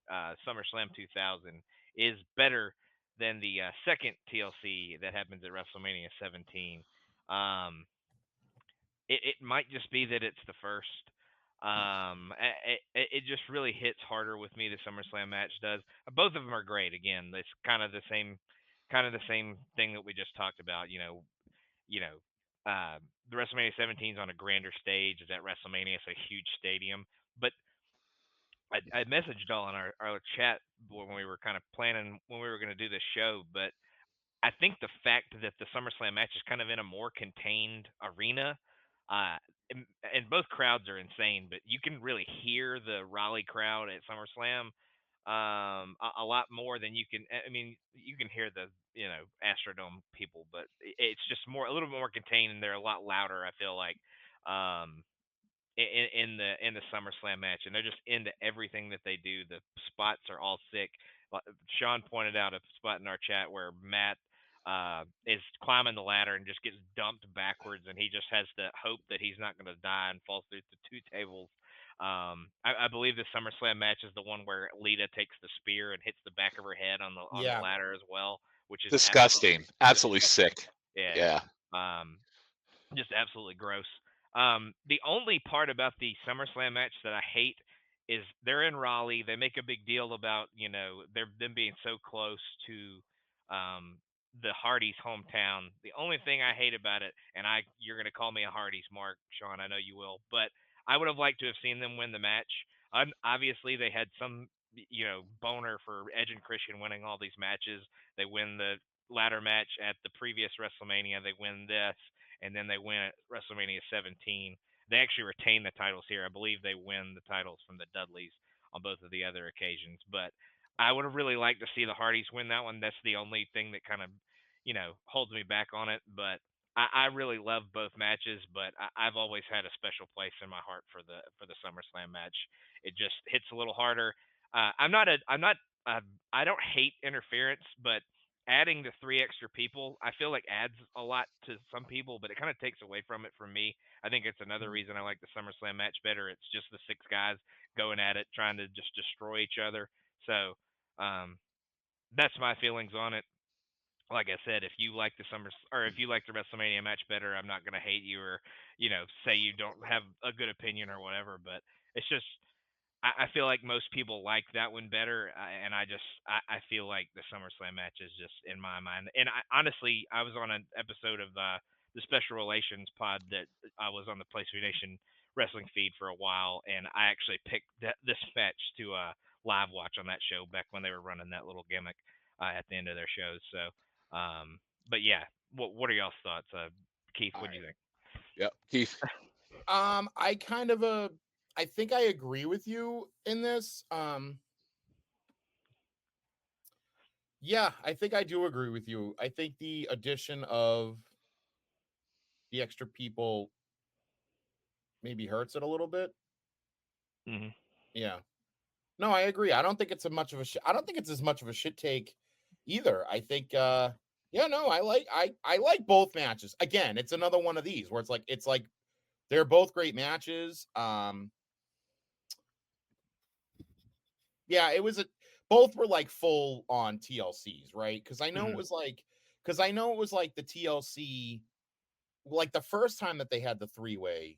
Speaker 8: SummerSlam 2000 is better than the second TLC that happens at WrestleMania 17. It might just be that it's the first. It just really hits harder with me. The SummerSlam match does. Both of them are great. Again, it's kind of the same thing that we just talked about. The WrestleMania 17 is on a grander stage. It's at WrestleMania. It's a huge stadium. But I messaged all in our chat when we were kind of planning when we were going to do this show. But I think the fact that the SummerSlam match is kind of in a more contained arena. And both crowds are insane, but you can really hear the Raleigh crowd at SummerSlam a lot more than you can. I mean, you can hear the Astrodome people, but it's just a little bit more contained, and they're a lot louder. I feel like in the SummerSlam match, and they're just into everything that they do. The spots are all sick. Shawn pointed out a spot in our chat where Matt is climbing the ladder and just gets dumped backwards, and he just has the hope that he's not going to die and falls through the two tables. I believe the SummerSlam match is the one where Lita takes the spear and hits the back of her head on the ladder as well, which is
Speaker 7: disgusting, absolutely sick.
Speaker 8: Yeah. Just absolutely gross. The only part about the SummerSlam match that I hate is they're in Raleigh. They make a big deal about them being so close to the Hardys' hometown. The only thing I hate about it, and you're going to call me a Hardys mark, Shawn, I know you will, but I would have liked to have seen them win the match. Obviously, they had some, boner for Edge and Christian winning all these matches. They win the ladder match at the previous WrestleMania. They win this, and then they win at WrestleMania 17. They actually retain the titles here. I believe they win the titles from the Dudleys on both of the other occasions, but I would have really liked to see the Hardys win that one. That's the only thing that kind of, holds me back on it. But I really love both matches, but I've always had a special place in my heart for the SummerSlam match. It just hits a little harder. I don't hate interference, but adding the 3 extra people, I feel like adds a lot to some people, but it kind of takes away from it for me. I think it's another reason I like the SummerSlam match better. It's just the 6 guys going at it, trying to just destroy each other. So that's my feelings on it. Like I said, if you like the WrestleMania match better, I'm not going to hate you or, say you don't have a good opinion or whatever. But it's just, I feel like most people like that one better. And I feel like the SummerSlam match is just in my mind. And honestly, I was on an episode of the Special Relations pod that I was on the PlayStation Nation wrestling feed for a while. And I actually picked this match to live watch on that show back when they were running that little gimmick at the end of their shows. So, but yeah, what are y'all's thoughts? Keith, what do you think?
Speaker 7: Yeah, Keith.
Speaker 9: I think I agree with you in this. Yeah, I think I do agree with you. I think the addition of the extra people maybe hurts it a little bit.
Speaker 8: Mm-hmm.
Speaker 9: Yeah. No, I agree. I don't think it's I don't think it's as much of a shit take either. I think I like both matches. Again, it's another one of these where it's like they're both great matches. Yeah, both were like full on TLCs, right? Because I know it was like the TLC, like the first time that they had the 3-way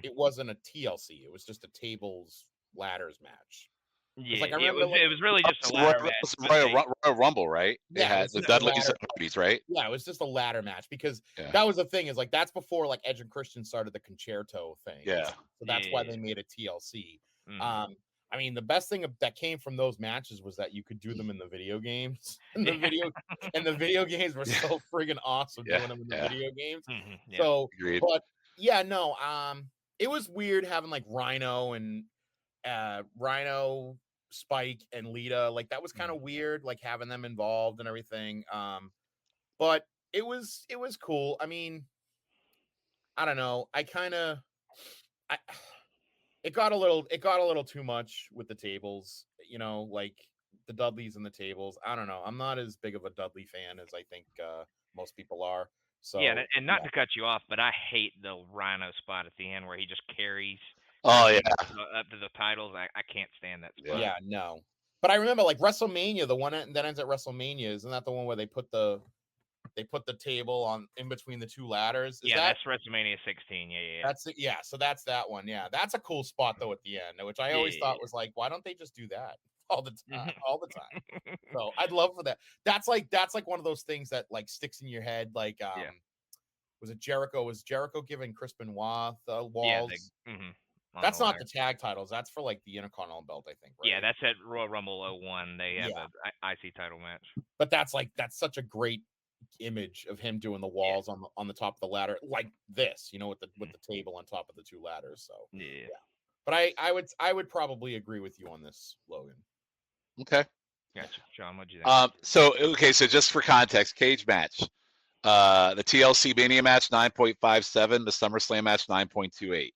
Speaker 9: it wasn't a TLC. It was just a tables ladders match.
Speaker 8: Yeah, it was really just a ladder match.
Speaker 7: Royal Rumble, right? They had the Dudleys and Hardys, right?
Speaker 9: Yeah, it was just a ladder match because that was the thing is like that's before like Edge and Christian started the concerto thing.
Speaker 7: Yeah,
Speaker 9: so that's why they made a TLC. I mean, the best thing that came from those matches was that you could do them in the video games. And the video games were so friggin' awesome doing them in the video games. So, but yeah, no, it was weird having like Rhino and Rhino, Spike, and Lita. Like that was kind of weird, like having them involved and everything. But it was cool. I mean, I don't know. It got a little too much with the tables, you know, like the Dudleys and the tables. I don't know. I'm not as big of a Dudley fan as I think most people are. So
Speaker 8: yeah, and not to cut you off, but I hate the Rhino spot at the end where he just carries.
Speaker 7: Oh yeah,
Speaker 8: up to the titles. I can't stand that spot.
Speaker 9: Yeah, no. But I remember like WrestleMania, the one that ends at WrestleMania, isn't that the one where they put the table on in between the two ladders?
Speaker 8: That's WrestleMania 16. Yeah.
Speaker 9: So that's that one. Yeah, that's a cool spot though at the end, which I always thought was like, why don't they just do that all the time? So I'd love for that. That's like one of those things that like sticks in your head. Like, was it Jericho? Was Jericho giving Chris Benoit the walls? That's not the tag titles. That's for like the Intercontinental belt, I think. Right?
Speaker 8: Yeah, that's at Royal Rumble 01. They have an IC title match.
Speaker 9: But that's such a great image of him doing the walls on the top of the ladder like this, you know, with the table on top of the two ladders. So yeah. But I would probably agree with you on this, Logan.
Speaker 7: Okay.
Speaker 8: Gotcha. Sean, what'd you think?
Speaker 7: So just for context, cage match. The TLC Mania match 9.57, the SummerSlam match 9.28.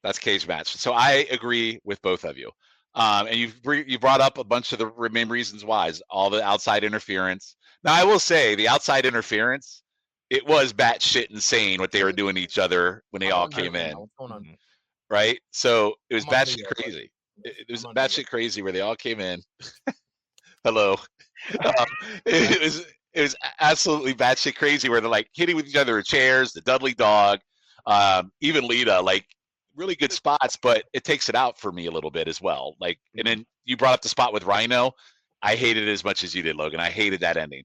Speaker 7: That's cage match. So I agree with both of you. And you brought up a bunch of the main reasons why. All the outside interference. Now I will say the outside interference, it was batshit insane what they were doing to each other when they all came in.
Speaker 9: What's going on?
Speaker 7: Right? So it was batshit crazy. It was batshit crazy where they all came in. Hello. It was absolutely batshit crazy where they're like hitting with each other with chairs, the Dudley Dog, even Lita, like really good spots, but it takes it out for me a little bit as well. Like, and then you brought up the spot with Rhino. I hated it as much as you did, Logan. I hated that ending.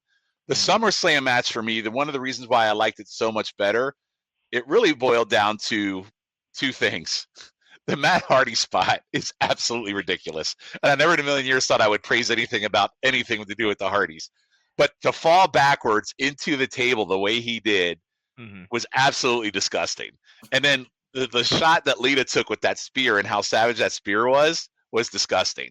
Speaker 7: The SummerSlam match for me, one of the reasons why I liked it so much better, it really boiled down to two things. The Matt Hardy spot is absolutely ridiculous. And I never in a million years thought I would praise anything about anything to do with the Hardys. But to fall backwards into the table the way he did was absolutely disgusting. And then the shot that Lita took with that spear and how savage that spear was disgusting.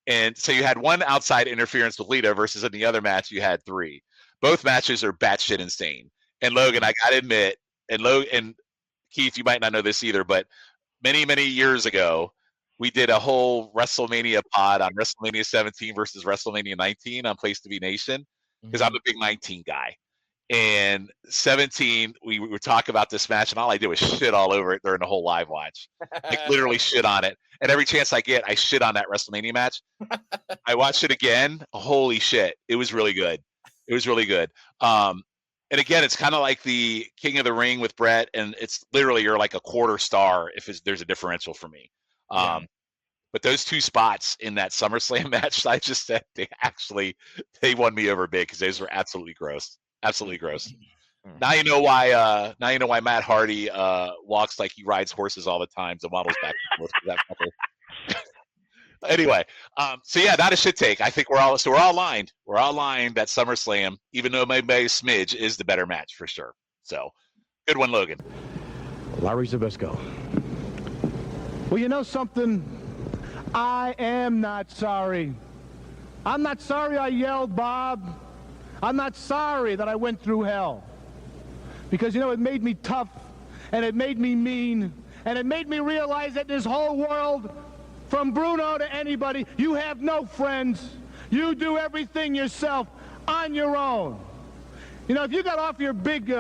Speaker 7: And so you had one outside interference with Lita versus in the other match you had three. Both matches are batshit insane. And Logan, I gotta admit, and Keith, you might not know this either, but many, many years ago, we did a whole WrestleMania pod on WrestleMania 17 versus WrestleMania 19 on Place to Be Nation, because I'm a big 19 guy. And 17, we would talk about this match, and all I did was shit all over it during the whole live watch. Like literally shit on it. And every chance I get, I shit on that WrestleMania match. I watched it again. Holy shit. It was really good. It was really good. And again, it's kind of like the King of the Ring with Brett, and it's literally you're like a quarter star if there's a differential for me. But those two spots in that SummerSlam match, I just said they won me over big because those were absolutely gross. Absolutely gross. Now you know why. Now you know why Matt Hardy walks like he rides horses all the time. So models back and forth for that couple. Anyway, so yeah, not a shit take. I think we're all lined. We're all lined that SummerSlam, even though maybe a smidge is the better match for sure. So good one, Logan.
Speaker 11: Larry Zbyszko. Well, you know something? I am not sorry. I'm not sorry I yelled, Bob. I'm not sorry that I went through hell. Because, you know, it made me tough, and it made me mean, and it made me realize that this whole world, from Bruno to anybody, you have no friends. You do everything yourself on your own. You know, if you got off your big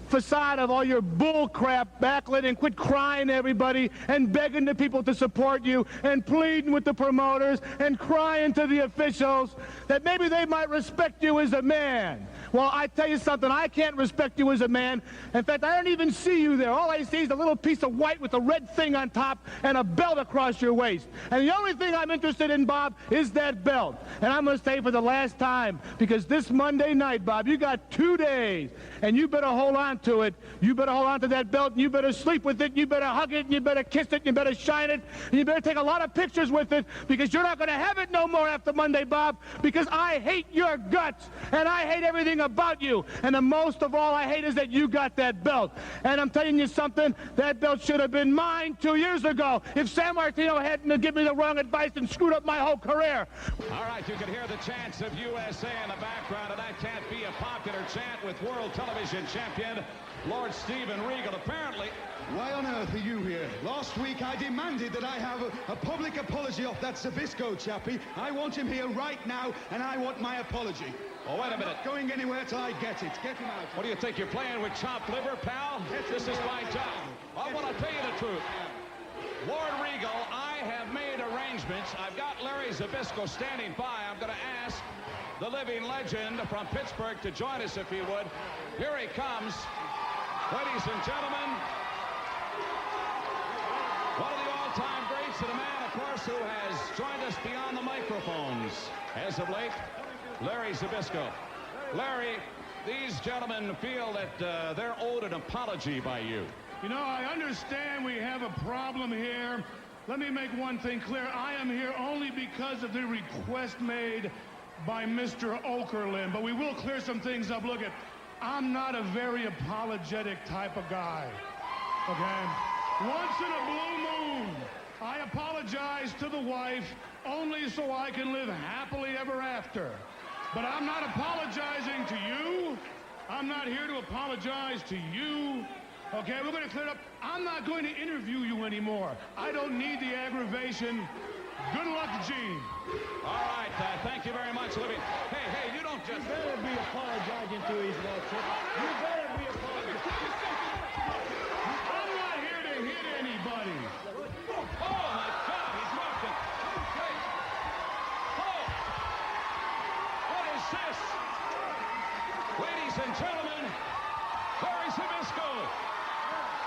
Speaker 11: facade of all your bull crap backlit and quit crying to everybody and begging the people to support you and pleading with the promoters and crying to the officials that maybe they might respect you as a man. Well, I tell you something, I can't respect you as a man. In fact, I don't even see you there. All I see is a little piece of white with a red thing on top and a belt across your waist. And the only thing I'm interested in, Bob, is that belt. And I'm going to say for the last time, because this Monday night, Bob, you got 2 days, and you better hold on to it. You better hold on to that belt, and you better sleep with it, and you better hug it, and you better kiss it, and you better shine it, and you better take a lot of pictures with it, because you're not going to have it no more after Monday, Bob, because I hate your guts, and I hate everything about you. And the most of all I hate is that you got that belt. And I'm telling you something, that belt should have been mine 2 years ago if San Martino hadn't given me the wrong advice and screwed up my whole career.
Speaker 2: All right, you can hear the chants of USA in the background, and that can't be a popular chant with world television champion Lord Steven Regal. Apparently,
Speaker 12: why on earth are you here? Last week I demanded that I have a public apology off that Zbyszko chappie. I want him here right now, and I want my apology.
Speaker 2: Oh, wait a minute.
Speaker 12: I'm not going anywhere till I get it. Get him out.
Speaker 2: What do you think? You're playing with chopped liver, pal? This is my job. I want to tell you the truth. Lord Regal, I have made arrangements. I've got Larry Zbyszko standing by. I'm going to ask the living legend from Pittsburgh to join us if he would. Here he comes. Ladies and gentlemen, one of the all-time greats and a man, of course, who has joined us beyond the microphones as of late, Larry Zbyszko. Larry, these gentlemen feel that they're owed an apology by you.
Speaker 11: You know, I understand we have a problem here. Let me make one thing clear. I am here only because of the request made by Mr. Okerlund, but we will clear some things up. Look, I'm not a very apologetic type of guy, okay? Once in a blue moon, I apologize to the wife only so I can live happily ever after. But I'm not apologizing to you. I'm not here to apologize to you. Okay, we're going to clear it up. I'm not going to interview you anymore. I don't need the aggravation. Good luck, Gene.
Speaker 2: All right, thank you very much, Libby. Hey, you don't just...
Speaker 11: You better be apologizing to his lordship. You better be apologizing. I'm not here to hit anybody.
Speaker 2: Oh, my God, he's walking. Okay. Oh, what is this? Ladies and gentlemen, Larry Zbyszko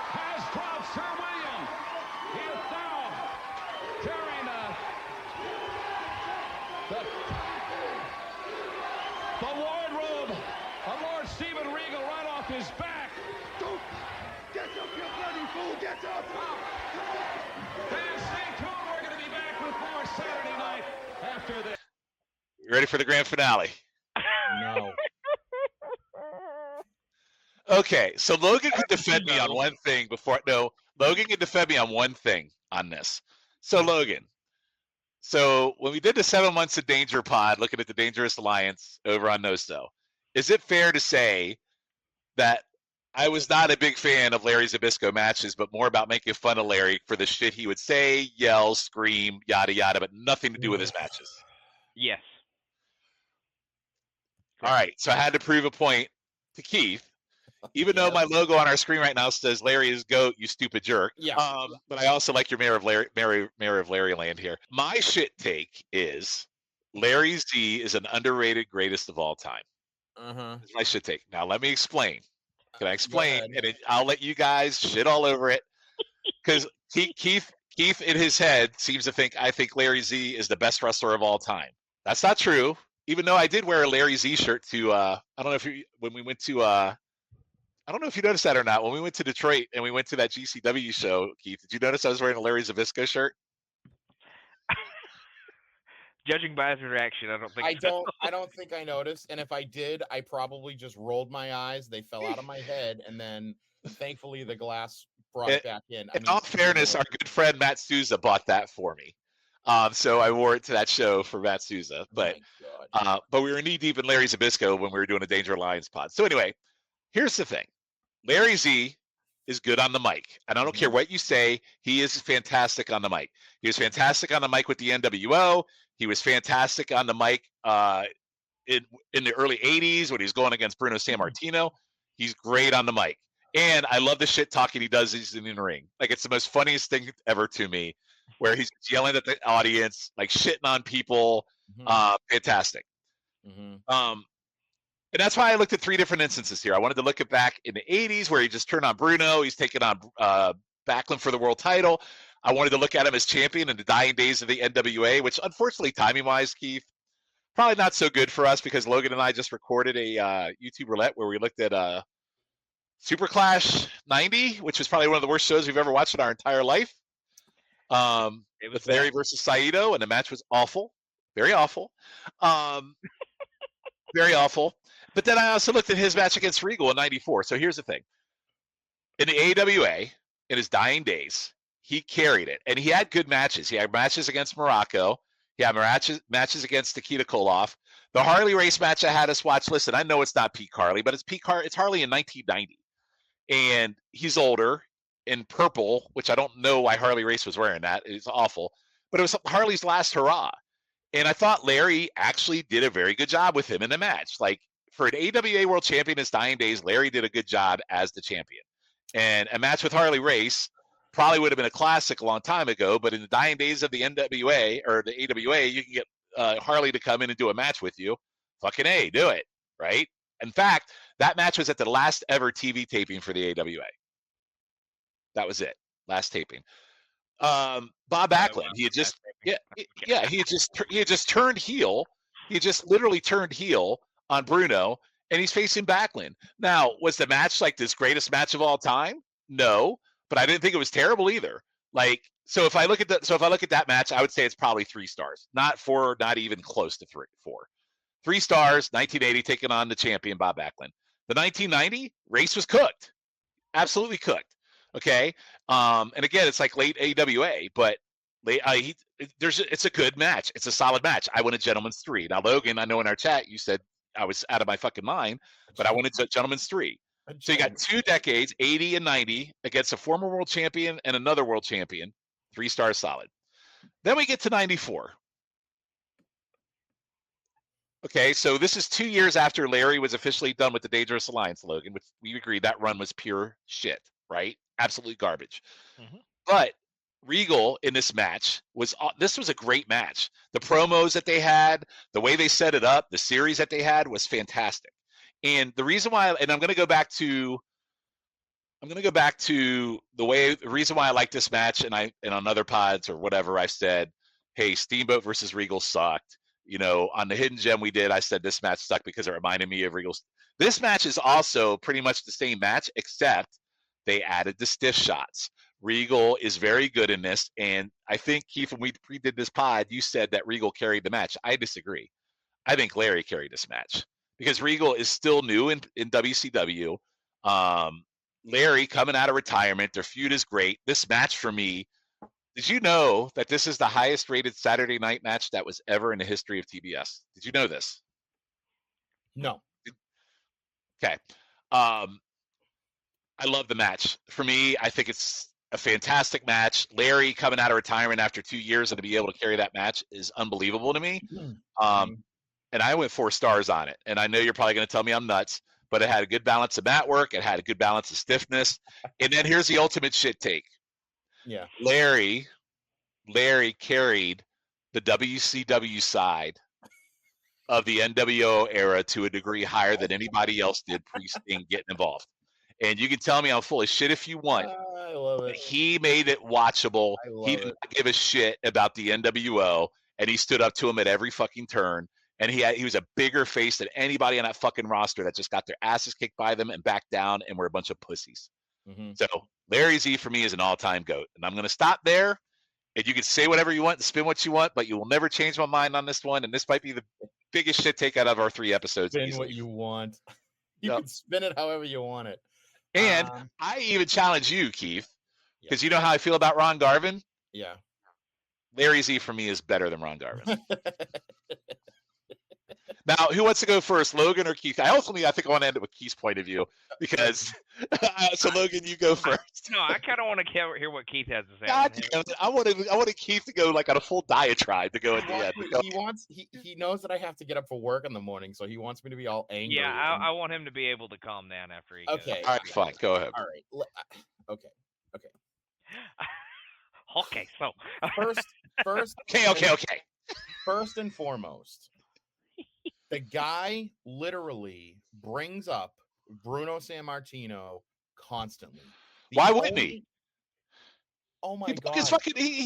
Speaker 2: has dropped Sir William. He is now carrying the wardrobe of Lord Steven Regal right off his back.
Speaker 12: Don't get up, you bloody fool! Get up!
Speaker 2: Fans, stay tuned. We're going to be back with more Saturday night after this.
Speaker 7: You ready for the grand finale?
Speaker 9: No.
Speaker 7: Okay, so Logan can defend me on one thing before. No, Logan can defend me on one thing on this. So, Logan, so when we did the 7 months of Danger Pod, looking at the Dangerous Alliance over on Nosto, is it fair to say that I was not a big fan of Larry Zbyszko matches, but more about making fun of Larry for the shit he would say, yell, scream, yada, yada, but nothing to do with his matches?
Speaker 8: Yes.
Speaker 7: All right, so I had to prove a point to Keith. Even though my logo on our screen right now says Larry is GOAT, you stupid jerk.
Speaker 9: Yeah.
Speaker 7: But I also like your Mayor of Larryland here. My shit take is Larry Z is an underrated greatest of all time. That's my shit take. Now let me explain. Can I explain? And I'll let you guys shit all over it. Because Keith in his head seems to think I think Larry Z is the best wrestler of all time. That's not true. Even though I did wear a Larry Z shirt to I don't know if when we went to I don't know if you noticed that or not. When we went to Detroit and we went to that GCW show, Keith, did you notice I was wearing a Larry Zbyszko shirt?
Speaker 8: Judging by his reaction, I don't think
Speaker 9: I don't think I noticed. And if I did, I probably just rolled my eyes. They fell out of my head, and then thankfully the glass brought it back in.
Speaker 7: In all fairness, our good friend Matt Souza bought that for me. So I wore it to that show for Matt Souza. But we were knee deep in Larry Zbyszko when we were doing a Danger Alliance pod. So anyway, here's the thing. Larry Z is good on the mic. And I don't care what you say. He is fantastic on the mic. He was fantastic on the mic with the NWO. He was fantastic on the mic in the early 80s when he was going against Bruno Sammartino. He's great on the mic. And I love the shit talking he does in the ring. Like, it's the most funniest thing ever to me, where he's yelling at the audience, like shitting on people. Fantastic. And that's why I looked at 3 different instances here. I wanted to look at back in the 80s where he just turned on Bruno. He's taking on Backlund for the world title. I wanted to look at him as champion in the dying days of the NWA, which unfortunately, timing-wise, Keith, probably not so good for us because Logan and I just recorded a YouTube roulette where we looked at Super Clash 90, which was probably one of the worst shows we've ever watched in our entire life. It was Larry versus Saito, and the match was awful. Very awful. Very awful. But then I also looked at his match against Regal in 94. So here's the thing. In the AWA, in his dying days, he carried it. And he had good matches. He had matches against Morocco. He had matches against Nikita Koloff. The Harley race match I had us watch, listen, I know it's not Pete Harley, but it's Harley in 1990. And he's older in purple, which I don't know why Harley Race was wearing that. It's awful. But it was Harley's last hurrah. And I thought Larry actually did a very good job with him in the match. Like, for an AWA World Champion in his dying days, Larry did a good job as the champion. And a match with Harley Race probably would have been a classic a long time ago, but in the dying days of the NWA or the AWA, you can get Harley to come in and do a match with you. Fucking A, do it, right? In fact, that match was at the last ever TV taping for the AWA. That was it, last taping. Bob Backlund, he had just he had just turned heel. He just literally turned heel on Bruno, and he's facing Backlund. Now, was the match like this greatest match of all time? No, but I didn't think it was terrible either. Like, so if I look at that match, I would say it's probably 3 stars, not 4, not even close to 4. 3 stars, 1980 taking on the champion Bob Backlund. The 1990 race was cooked, absolutely cooked. Okay, and again, it's like late AWA, but it's a good match. It's a solid match. I won a gentleman's 3. Now, Logan, I know in our chat you said I was out of my fucking mind, but I wanted a gentleman's 3. So you got 2 decades, 80 and 90, against a former world champion and another world champion. 3 stars solid. Then we get to 94. Okay, so this is 2 years after Larry was officially done with the Dangerous Alliance, Logan, which we agreed that run was pure shit, right? Absolute garbage. Mm-hmm. But Regal in this match was a great match. The promos that they had, the way they set it up, the series that they had was fantastic. And the reason why, and I'm going to go back to the reason why I like this match, and on other pods or whatever I've said, hey, Steamboat versus Regal sucked. You know, on the Hidden Gem we did, I said this match sucked because it reminded me of Regal's. This match is also pretty much the same match, except they added the stiff shots. Regal is very good in this, and I think, Keith, when we pre-did this pod, you said that Regal carried the match. I disagree. I think Larry carried this match because Regal is still new in WCW. Larry coming out of retirement, their feud is great. This match for me, did you know that this is the highest rated Saturday night match that was ever in the history of TBS? Did you know this?
Speaker 9: No.
Speaker 7: Okay. I love the match. For me, I think it's a fantastic match. Larry coming out of retirement after 2 years and to be able to carry that match is unbelievable to me. And I went 4 stars on it. And I know you're probably going to tell me I'm nuts, but it had a good balance of mat work. It had a good balance of stiffness. And then here's the ultimate shit take.
Speaker 9: Yeah.
Speaker 7: Larry carried the WCW side of the NWO era to a degree higher than anybody else did pre-Sting getting involved. And you can tell me I'm full of shit if you want.
Speaker 9: I love it.
Speaker 7: He made it watchable. He didn't give a shit about the NWO, and he stood up to him at every fucking turn. And he was a bigger face than anybody on that fucking roster that just got their asses kicked by them and backed down and were a bunch of pussies. Mm-hmm. So Larry Z for me is an all-time GOAT. And I'm going to stop there. And you can say whatever you want and spin what you want, but you will never change my mind on this one. And this might be the biggest shit take out of our 3 episodes.
Speaker 9: Spin what you want. You can spin it however you want it.
Speaker 7: And I even challenge you, Keith, because you know how I feel about Ron Garvin?
Speaker 9: Yeah.
Speaker 7: Larry Z for me is better than Ron Garvin. Now, who wants to go first, Logan or Keith? I think I want to end it with Keith's point of view because so Logan, you go first.
Speaker 8: No, I kind of want to hear what Keith has to say.
Speaker 7: God damn it. I wanted Keith to go like on a full diatribe to go at the end.
Speaker 9: He knows that I have to get up for work in the morning, so he wants me to be all angry.
Speaker 8: Yeah, I want him to be able to calm down after he goes.
Speaker 9: Okay.
Speaker 7: All right, fine. Go ahead.
Speaker 9: All right. Okay.
Speaker 8: Okay, so
Speaker 9: first.
Speaker 7: Okay.
Speaker 9: First and foremost, The guy literally brings up Bruno Sammartino constantly.
Speaker 7: Why wouldn't he?
Speaker 9: Oh my God.
Speaker 7: He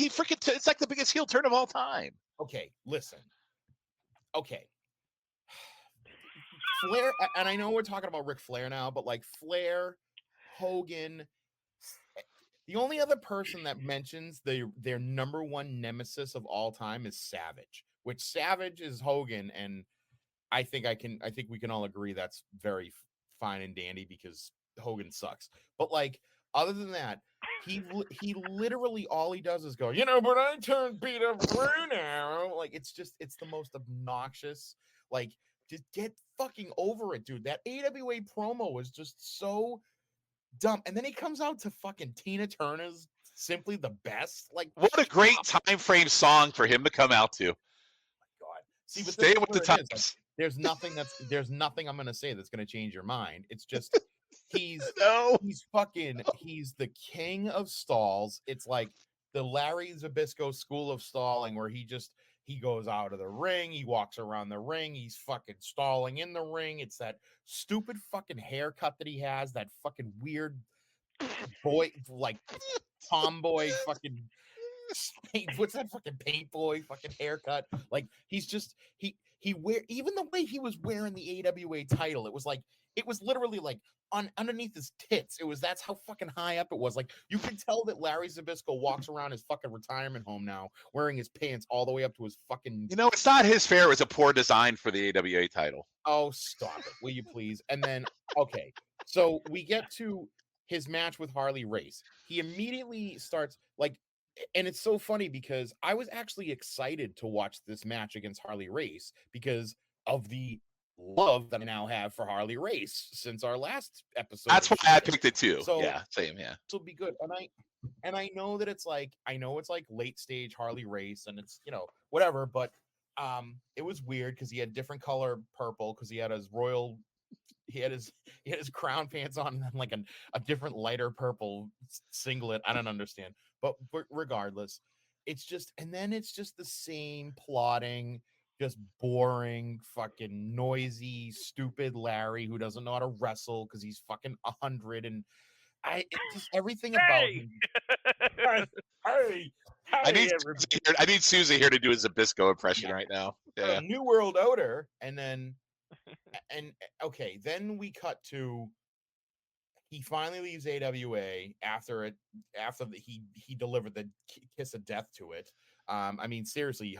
Speaker 7: freaking it's like the biggest heel turn of all time.
Speaker 9: Okay, listen. Okay. Flair, and I know we're talking about Ric Flair now, but like Flair, Hogan, the only other person that mentions their number one nemesis of all time is Savage, which Savage is Hogan, and I think we can all agree that's very fine and dandy because Hogan sucks. But like, other than that, he literally all he does is go, but I turned beat up Bruno. Like, it's the most obnoxious. Like, just get fucking over it, dude. That AWA promo was just so dumb. And then he comes out to fucking Tina Turner's Simply the Best. Like,
Speaker 7: what a great time frame song for him to come out to.
Speaker 9: Oh my God. See, but
Speaker 7: stay with the times.
Speaker 9: Like, there's nothing I'm gonna say that's gonna change your mind. It's just he's the king of stalls. It's like the Larry Zbyszko school of stalling, where he goes out of the ring, he walks around the ring, he's fucking stalling in the ring. It's that stupid fucking haircut that he has, that fucking weird boy, like tomboy fucking what's that fucking paint boy fucking haircut? Like, he's just he wear, even the way he was wearing the AWA title, it was literally like underneath his tits. That's how fucking high up it was. Like, you can tell that Larry Zbyszko walks around his fucking retirement home now wearing his pants all the way up to his fucking.
Speaker 7: It's not his fair. It was a poor design for the AWA title.
Speaker 9: Oh, stop it, will you please? And then, okay, so we get to his match with Harley Race. He immediately starts like, and it's so funny because I was actually excited to watch this match against Harley Race because of the love that I now have for Harley Race since our last episode.
Speaker 7: That's why I picked it too.
Speaker 9: So,
Speaker 7: yeah, same. Yeah,
Speaker 9: this will be good. And I know that it's like late stage Harley Race, and it's whatever. But it was weird because he had different color purple because he had his royal. He had his crown pants on and then like a different lighter purple singlet. I don't understand. But regardless, it's just the same plotting, just boring, fucking noisy, stupid Larry who doesn't know how to wrestle because he's fucking 100, and just everything about him. Hey,
Speaker 7: I need Susie here to do a Zbyszko impression right now. Yeah.
Speaker 9: New World Order, and then okay, then we cut to he finally leaves AWA after he delivered the kiss of death to it. I mean, seriously,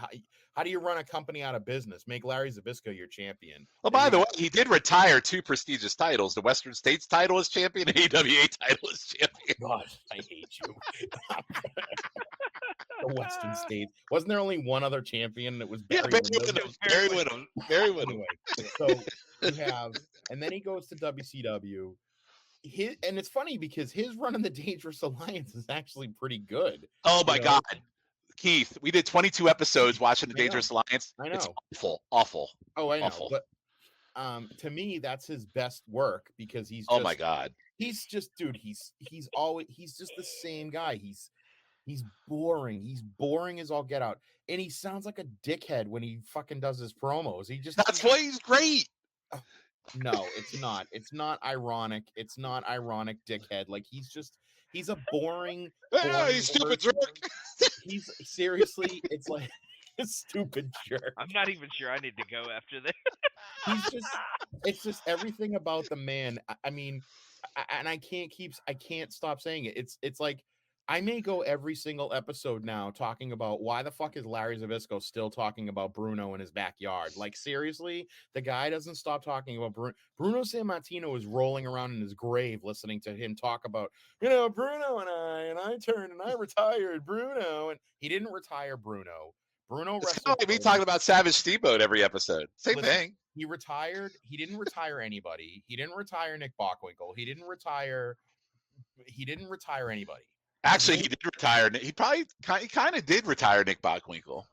Speaker 9: how do you run a company out of business? Make Larry Zbyszko your champion.
Speaker 7: Well, by the way, he did retire 2 prestigious titles: the Western States title as champion, and AWA title as champion.
Speaker 9: God, I hate you. The Western States. Wasn't there only one other champion? That was Barry Windham.
Speaker 7: Barry Windham.
Speaker 9: Anyway, so you have, and then he goes to WCW. And it's funny because his run in the Dangerous Alliance is actually pretty good.
Speaker 7: Oh my God. Keith, we did 22 episodes watching the Dangerous Alliance.
Speaker 9: I know.
Speaker 7: It's awful.
Speaker 9: Oh, I know.
Speaker 7: Awful.
Speaker 9: But to me, that's his best work because he's
Speaker 7: oh my God.
Speaker 9: He's just, dude, he's just the same guy. He's boring. He's boring as all get out. And he sounds like a dickhead when he fucking does his promos.
Speaker 7: That's why he's great.
Speaker 9: No, it's not. It's not ironic. It's not ironic, dickhead. Like, he's a boring
Speaker 7: you stupid jerk.
Speaker 9: He's seriously, it's like a stupid jerk.
Speaker 8: I'm not even sure I need to go after this.
Speaker 9: It's just everything about the man. I mean, and I can't stop saying it. It's like, I may go every single episode now talking about why the fuck is Larry Zbyszko still talking about Bruno in his backyard. Like, seriously, the guy doesn't stop talking about Bruno. Bruno Sammartino is rolling around in his grave listening to him talk about, Bruno and I turned and I retired Bruno. And he didn't retire Bruno. Bruno
Speaker 7: it's kind of like me talking about Savage Steamboat every episode. Same thing.
Speaker 9: He retired. He didn't retire anybody. He didn't retire Nick Bockwinkel. He didn't retire anybody.
Speaker 7: Actually, he did retire. He kind of did retire Nick Bockwinkel.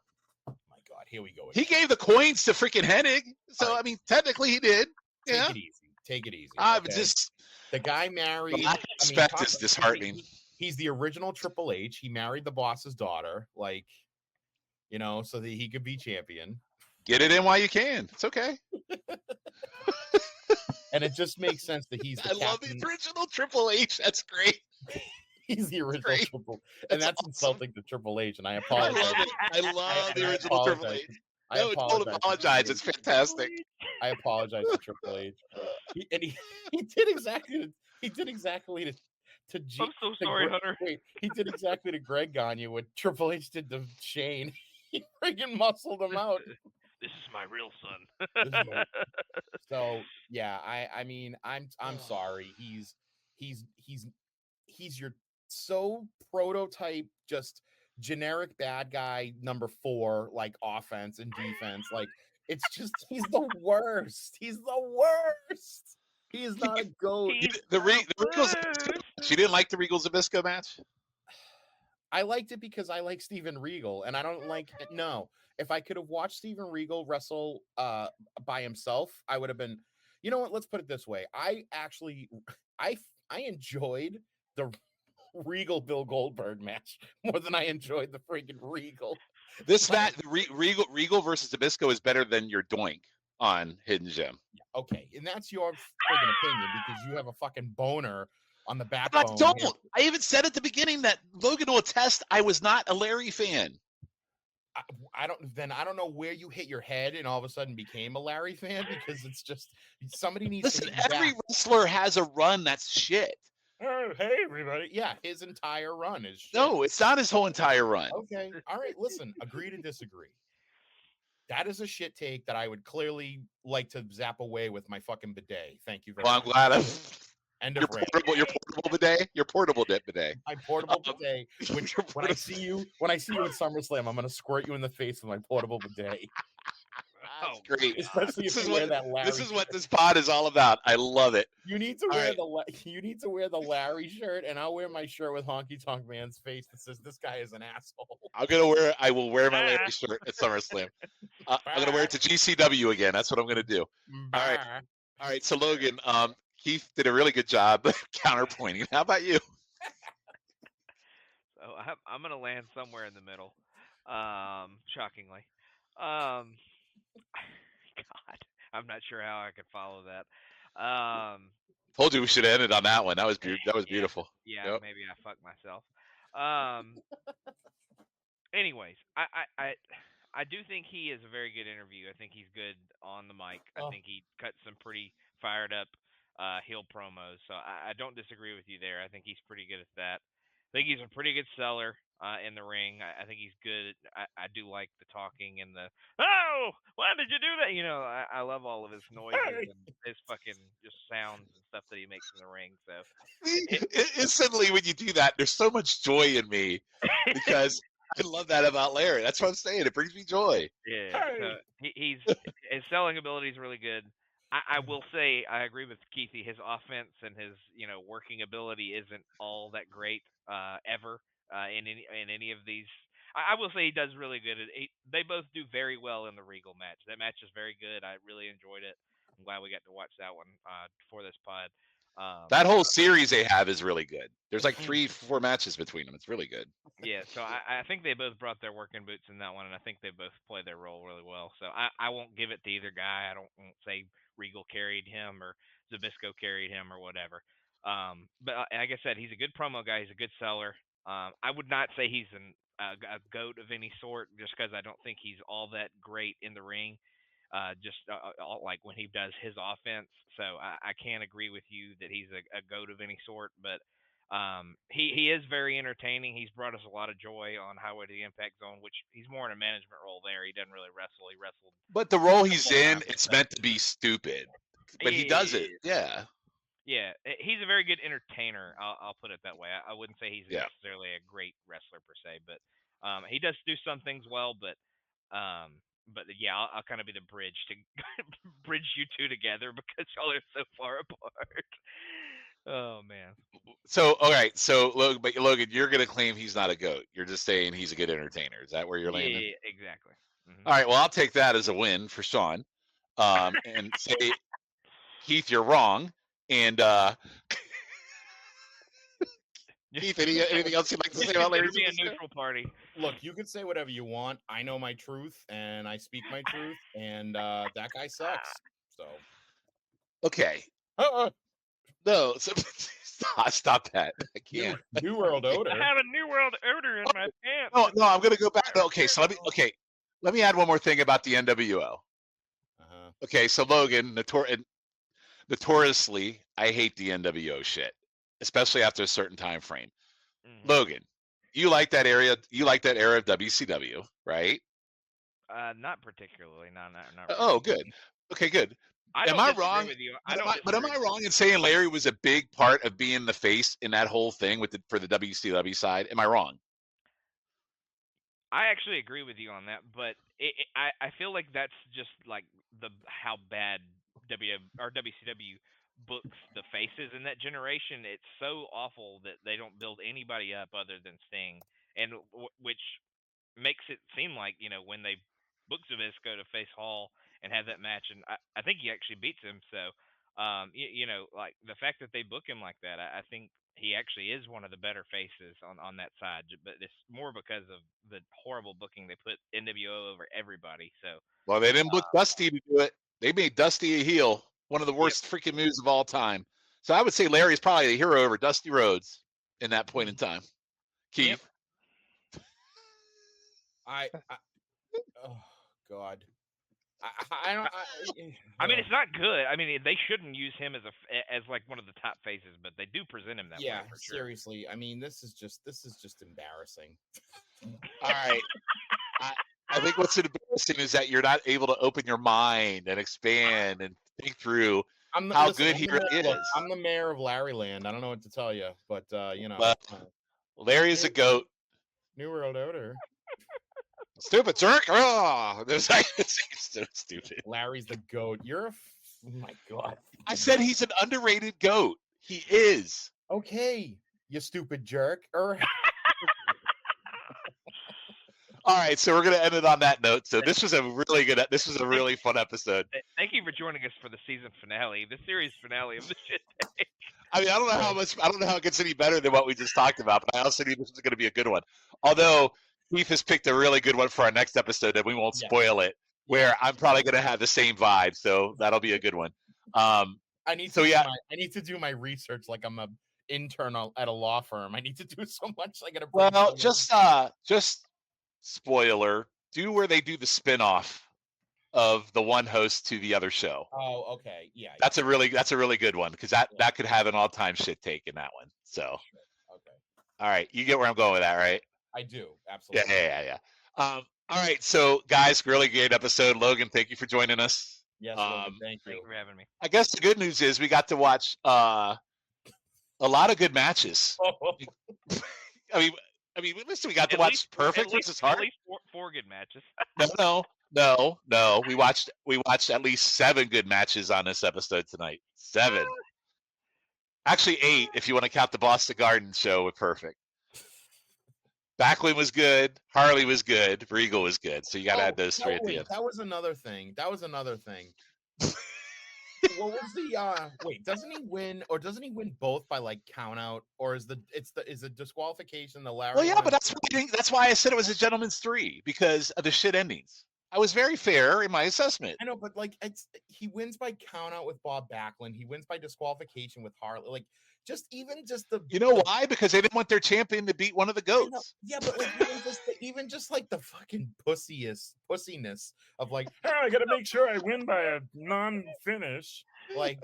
Speaker 9: Oh my God, here we go.
Speaker 7: He gave the coins to freaking Hennig, so I mean, technically he did. Yeah.
Speaker 9: Take it easy.
Speaker 7: Okay? Just
Speaker 9: the guy married.
Speaker 7: The lack of respect is disheartening.
Speaker 9: He's the original Triple H. He married the boss's daughter, so that he could be champion.
Speaker 7: Get it in while you can. It's okay.
Speaker 9: And it just makes sense that he's the
Speaker 7: I love
Speaker 9: captain.
Speaker 7: the original Triple H. That's great.
Speaker 9: He's the original
Speaker 7: great.
Speaker 9: Triple, and that's
Speaker 7: awesome.
Speaker 9: insulting to Triple H. And I
Speaker 7: I
Speaker 9: apologize.
Speaker 7: love it. I love the original Triple H. No, don't apologize. It's fantastic.
Speaker 9: I apologize to Triple H. He did exactly to G.
Speaker 8: I'm so sorry, Hunter.
Speaker 9: Wait, he did exactly to Greg Gagne what Triple H did to Shane. He freaking muscled him out.
Speaker 8: This is my real son.
Speaker 9: So yeah, I mean, I'm sorry. He's your so prototype, just generic bad guy number 4, like offense and defense. Like it's just he's the worst. He's the worst. He is not a goat.
Speaker 7: The Regal Zbyszko. You didn't like the Regal Zbyszko match?
Speaker 9: I liked it because I like Steven Regal, and I don't like it. No. If I could have watched Steven Regal wrestle by himself, I would have been. You know what? Let's put it this way. I enjoyed the Regal Bill Goldberg match more than I enjoyed the freaking Regal.
Speaker 7: This match, Regal versus Zbyszko, is better than your Doink on Hidden Gem.
Speaker 9: Okay, and that's your freaking opinion because you have a fucking boner on the backbone.
Speaker 7: I don't. I even said at the beginning that Logan will attest I was not a Larry fan.
Speaker 9: I don't know where you hit your head and all of a sudden became a Larry fan, because it's just somebody needs
Speaker 7: Listen,
Speaker 9: to hit you
Speaker 7: every
Speaker 9: back.
Speaker 7: wrestler has a run that's shit.
Speaker 9: Oh, hey everybody. Yeah, his entire run is shit.
Speaker 7: No, it's not his whole entire run.
Speaker 9: Okay. All right, listen, agree to disagree. That is a shit take that I would clearly like to zap away with my fucking bidet. Thank you very
Speaker 7: Well,
Speaker 9: much.
Speaker 7: I'm glad
Speaker 9: End
Speaker 7: your
Speaker 9: of rant.
Speaker 7: portable bidet. Your portable bidet.
Speaker 9: My portable bidet. When I see you at SummerSlam, I'm gonna squirt you in the face with my portable bidet.
Speaker 7: That's great.
Speaker 9: Especially if you wear that Larry.
Speaker 7: This is what this pod is all about. I love it.
Speaker 9: You need to wear the Larry shirt, and I'll wear my shirt with Honky Tonk Man's face that says "This guy is an asshole."
Speaker 7: I will wear my Larry shirt at SummerSlam. I'm gonna wear it to GCW again. That's what I'm gonna do. All right. So Logan, Keith did a really good job counterpointing. How about you?
Speaker 8: So I'm gonna land somewhere in the middle. Shockingly. God, I'm not sure how I could follow that.
Speaker 7: Told you we should have ended on that one. That was beautiful.
Speaker 8: Yeah,
Speaker 7: Yep.
Speaker 8: maybe I fucked myself. Anyways, I do think he is a very good interview. I think he's good on the mic. I think he cuts some pretty fired up heel promos. So I don't disagree with you there. I think he's pretty good at that. I think he's a pretty good seller in the ring. I think he's good. I do like the talking and the, oh, why did you do that? You know, I love all of his noises and his fucking just sounds and stuff that he makes in the ring. So
Speaker 7: Instantly when you do that, there's so much joy in me because I love that about Larry. That's what I'm saying. It brings me joy.
Speaker 8: Yeah, so his selling ability is really good. I will say I agree with Keithy. His offense and his working ability isn't all that great ever in any of these. I will say he does really good. They both do very well in the Regal match. That match is very good. I really enjoyed it. I'm glad we got to watch that one for this pod.
Speaker 7: That whole series they have is really good. There's like 3-4 matches between them. It's really good.
Speaker 8: Yeah, so I think they both brought their working boots in that one, and I think they both played their role really well. So I won't give it to either guy. I won't say Regal carried him or Zbyszko carried him or whatever. But like I said, he's a good promo guy. He's a good seller. I would not say he's a goat of any sort, just because I don't think he's all that great in the ring. Like when he does his offense. So I can't agree with you that he's a goat of any sort, but he is very entertaining. He's brought us a lot of joy on Highway to the Impact Zone, which he's more in a management role there. He doesn't really wrestle. He wrestled.
Speaker 7: But the role he's in, it's meant to be stupid. But he does it. Yeah.
Speaker 8: Yeah, he's a very good entertainer. I'll put it that way. I wouldn't say he's necessarily a great wrestler per se, but he does do some things well. But yeah, I'll kind of be the bridge to bridge you two together because y'all are so far apart. Oh man.
Speaker 7: So all right, so Logan, you're gonna claim he's not a goat. You're just saying he's a good entertainer. Is that where you're landing?
Speaker 8: Yeah, exactly. Mm-hmm.
Speaker 7: All right, well I'll take that as a win for Shawn, and say, Keith, you're wrong, and Keith, anything else you'd like to say about Larry
Speaker 8: Be a
Speaker 7: Zbyszko?
Speaker 8: neutral party.
Speaker 9: Look, you can say whatever you want. I know my truth, and I speak my truth, and that guy sucks. So
Speaker 7: Okay. No, so, stop that. I can't.
Speaker 9: New World Order.
Speaker 8: I have a New World Order in my pants.
Speaker 7: No, I'm gonna go back. Okay, so let me add one more thing about the NWO. Okay, so Logan, notoriously, I hate the NWO shit, especially after a certain time frame. Logan, you like that area? You like that era of WCW, right?
Speaker 8: Not particularly. No, not
Speaker 7: Oh,
Speaker 8: really.
Speaker 7: good. Okay, good.
Speaker 8: Am
Speaker 7: I wrong?
Speaker 8: With you.
Speaker 7: Am I wrong in saying Larry was a big part of being the face in that whole thing for the WCW side? Am I wrong?
Speaker 8: I actually agree with you on that, but I feel like that's just like how bad WCW books the faces in that generation. It's so awful that they don't build anybody up other than Sting, and which makes it seem like, when they book Zbyszko to face Hall and have that match, and I think he actually beats him. So, like the fact that they book him like that, I think he actually is one of the better faces on that side. But it's more because of the horrible booking they put NWO over everybody. So,
Speaker 7: well, they didn't book Dusty to do it. They made Dusty a heel, one of the worst freaking moves of all time. So I would say Larry's probably the hero over Dusty Rhodes in that point in time. Keith.
Speaker 9: Oh God. I don't.
Speaker 8: I mean, it's not good. I mean, they shouldn't use him as like one of the top faces, but they do present him that way.
Speaker 9: Yeah,
Speaker 8: for sure.
Speaker 9: seriously. I mean, this is just embarrassing.
Speaker 7: All right. I think what's embarrassing is that you're not able to open your mind and expand and think through how good he really is.
Speaker 9: I'm the mayor of Larryland. I don't know what to tell you, but
Speaker 7: Larry is a goat.
Speaker 9: New World Order.
Speaker 7: Stupid jerk! Oh, it's so stupid.
Speaker 9: Larry's the goat. Oh my God.
Speaker 7: I said he's an underrated goat. He is.
Speaker 9: Okay, you stupid jerk.
Speaker 7: All right, so we're gonna end it on that note. So this was a really fun episode.
Speaker 8: Thank you for joining us for the season finale, the series finale of the shit take.
Speaker 7: I mean, I don't know how it gets any better than what we just talked about, but I also think this is going to be a good one. Although Keith has picked a really good one for our next episode, and we won't spoil it. Where I'm probably going to have the same vibe, so that'll be a good one.
Speaker 9: I need to do my research like I'm an intern at a law firm. I need to do so much. I gotta.
Speaker 7: Just spoiler. Do where they do the spinoff of the one host to the other show.
Speaker 9: Oh, okay, yeah.
Speaker 7: That's a really good one because that could have an all-time shit take in that one. So,
Speaker 9: okay.
Speaker 7: All right, you get where I'm going with that, right?
Speaker 9: I do, absolutely.
Speaker 7: Yeah. All right, so guys, really great episode. Logan, thank you for joining us.
Speaker 9: Yes, Logan, thank you.
Speaker 8: Thank you for having me.
Speaker 7: I guess the good news is we got to watch a lot of good matches. I mean, listen, we got to watch Perfect versus Hart.
Speaker 8: At least four good matches.
Speaker 7: No. We watched at least 7 good matches on this episode tonight. 7. Actually 8 if you want to count the Boston Garden show with Perfect. Backlund was good. Harley was good. Regal was good. So you got to add those 3 at the end.
Speaker 9: That was another thing. What was the wait, doesn't he win both by like count out, or is the disqualification the Larry?
Speaker 7: Well, yeah, but that's why I said it was a gentleman's 3 because of the shit endings. I was very fair in my assessment.
Speaker 9: I know, but like he wins by count out with Bob Backlund. He wins by disqualification with Harley. Like
Speaker 7: you know why? Because they didn't want their champion to beat one of the goats.
Speaker 9: Yeah, but like even just like the fucking pussiness of like, hey, I gotta make sure I win by a non-finish. Like,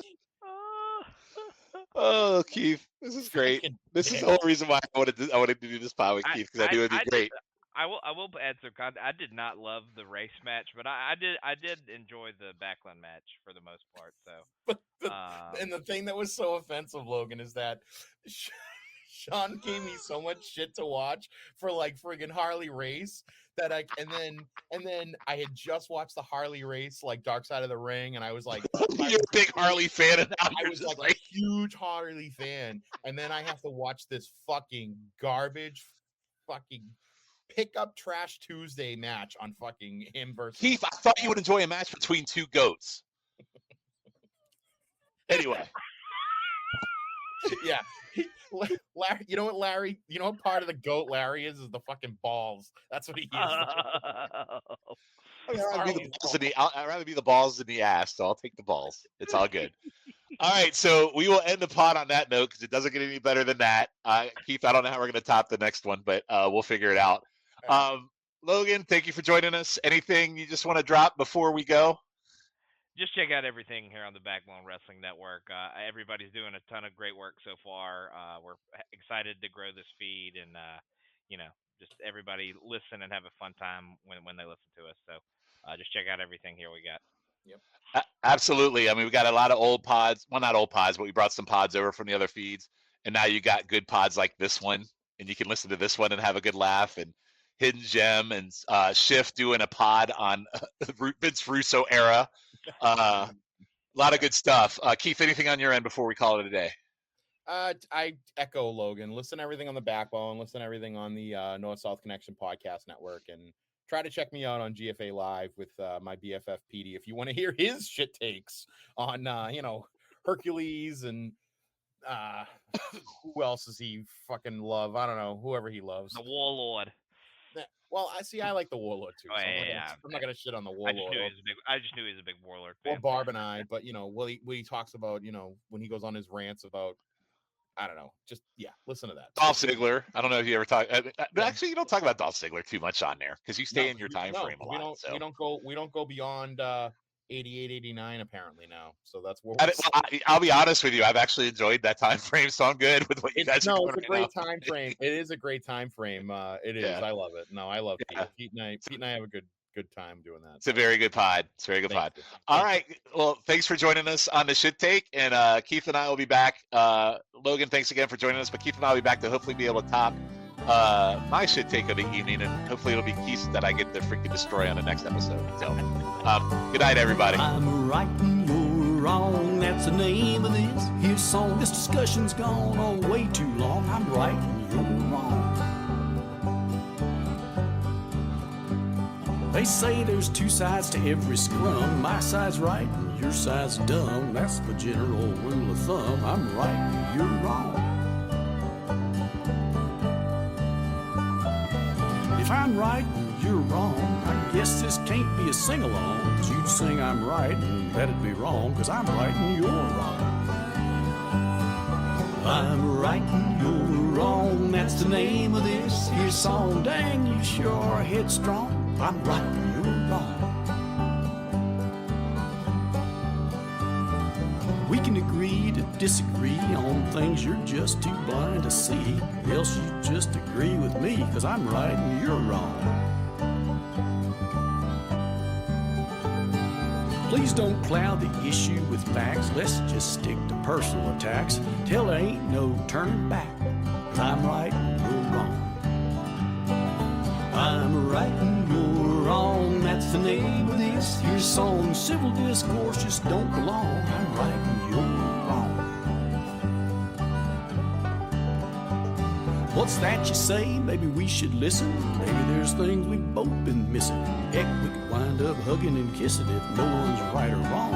Speaker 7: oh, Keith, this is great. This is the whole reason why I wanted to do this pod with Keith because I knew it'd be great.
Speaker 8: I will add some content. I did not love the race match, but I did enjoy the Backlund match for the most part. So,
Speaker 9: and the thing that was so offensive, Logan, is that Shawn gave me so much shit to watch for like friggin' Harley race that and then I had just watched the Harley race, like Dark Side of the Ring, and I was like,
Speaker 7: you're a big Harley fan, and now
Speaker 9: I was like a huge Harley fan, and then I have to watch this fucking garbage, fucking pickup trash Tuesday match on fucking him versus
Speaker 7: Keith. I thought you would enjoy a match between 2 goats. Anyway.
Speaker 9: Yeah. Larry, you know what, Larry? You know what part of the goat Larry is the fucking balls. That's what he is.
Speaker 7: I'd rather be the balls than the ass, so I'll take the balls. It's all good. All right, so we will end the pod on that note because it doesn't get any better than that. Keith, I don't know how we're going to top the next one, but we'll figure it out. Logan, thank you for joining us. Anything you just want to drop before we go?
Speaker 8: Just check out everything here on the Backbone Wrestling Network. Everybody's doing a ton of great work so far. We're excited to grow this feed, and just everybody listen and have a fun time when they listen to us. So just check out everything here we got.
Speaker 9: Yep.
Speaker 7: Absolutely. I mean, we got a lot of old pods. Well, not old pods, but we brought some pods over from the other feeds, and now you got good pods like this one, and you can listen to this one and have a good laugh. And Hidden Gem and Schiff doing a pod on Vince Russo era. A lot of good stuff. Keith, anything on your end before we call it a day?
Speaker 9: I echo Logan. Listen to everything on the Backbone. Listen to everything on the North-South Connection Podcast Network. And try to check me out on GFA Live with my BFF PD if you want to hear his shit takes on, Hercules and who else does he fucking love? I don't know. Whoever he loves.
Speaker 8: The Warlord.
Speaker 9: Well, I like the Warlord too. So I'm not gonna shit on the Warlord.
Speaker 8: I just knew he was a big Warlord fan.
Speaker 9: Or Barb and I, but what he talks about, when he goes on his rants about, I don't know, just listen to that.
Speaker 7: Dolph Ziggler. I don't know if you ever talk. Actually, you don't talk about Dolph Ziggler too much on there because you stay in your time frame a lot.
Speaker 9: We don't go beyond 88, 89 apparently now. So that's where
Speaker 7: I'll be honest with you. I've actually enjoyed that time frame, so I'm good with what you guys are doing.
Speaker 9: It's a great time frame. It is a great time frame. It is. I love it. No, I love Pete. Pete and I have a good time doing that.
Speaker 7: It's a very good pod. It's a very good pod. All right. Well, thanks for joining us on the Shit Take, and Keith and I will be back. Logan, thanks again for joining us, but Keith and I will be back to hopefully be able to top my Shit Take of the evening, and hopefully it'll be Keith that I get to freaking destroy on the next episode. So, good night, everybody.
Speaker 13: I'm right and you're wrong. That's the name of this here song. This discussion's gone on way too long. I'm right and you're wrong. They say there's two sides to every scrum. My side's right and your side's dumb. That's the general rule of thumb. I'm right and you're wrong. If I'm right and you're wrong, I guess this can't be a sing-along. 'Cause you'd sing I'm right and that'd be wrong, 'cause I'm right and you're wrong. I'm right and you're wrong, that's the name of this here song. Dang, you sure are headstrong. I'm right and you're wrong. We can agree to disagree on things you're just too blind to see. Else you just agree with me, 'cause I'm right and you're wrong. Please don't cloud the issue with facts. Let's just stick to personal attacks till there ain't no turning back. 'Cause I'm right and you're wrong. I'm right and you're wrong. That's the name of this here song. Civil discourse just don't belong. I'm right and you're wrong. What's that you say? Maybe we should listen. Maybe there's things we've both been missing. Heck, we could wind up hugging and kissing if no one's right or wrong.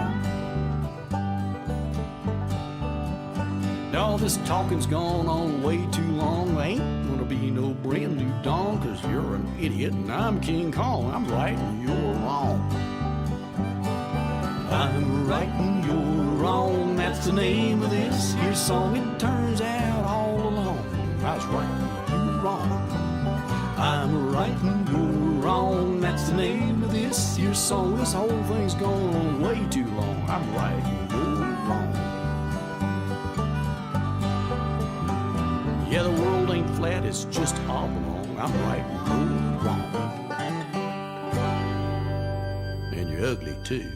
Speaker 13: All this talking's gone on way too long. There ain't gonna be no brand new dawn, 'cause you're an idiot and I'm King Kong. I'm right and you're wrong. I'm right and you're wrong. That's the name of this here song. It turns out all along I was right and you were wrong. I'm right and you're wrong. That's the name of this here song. This whole thing's gone on way too long. I'm right and you're wrong. Yeah, the world ain't flat, it's just oblong. I'm right and you're wrong. And you're ugly too.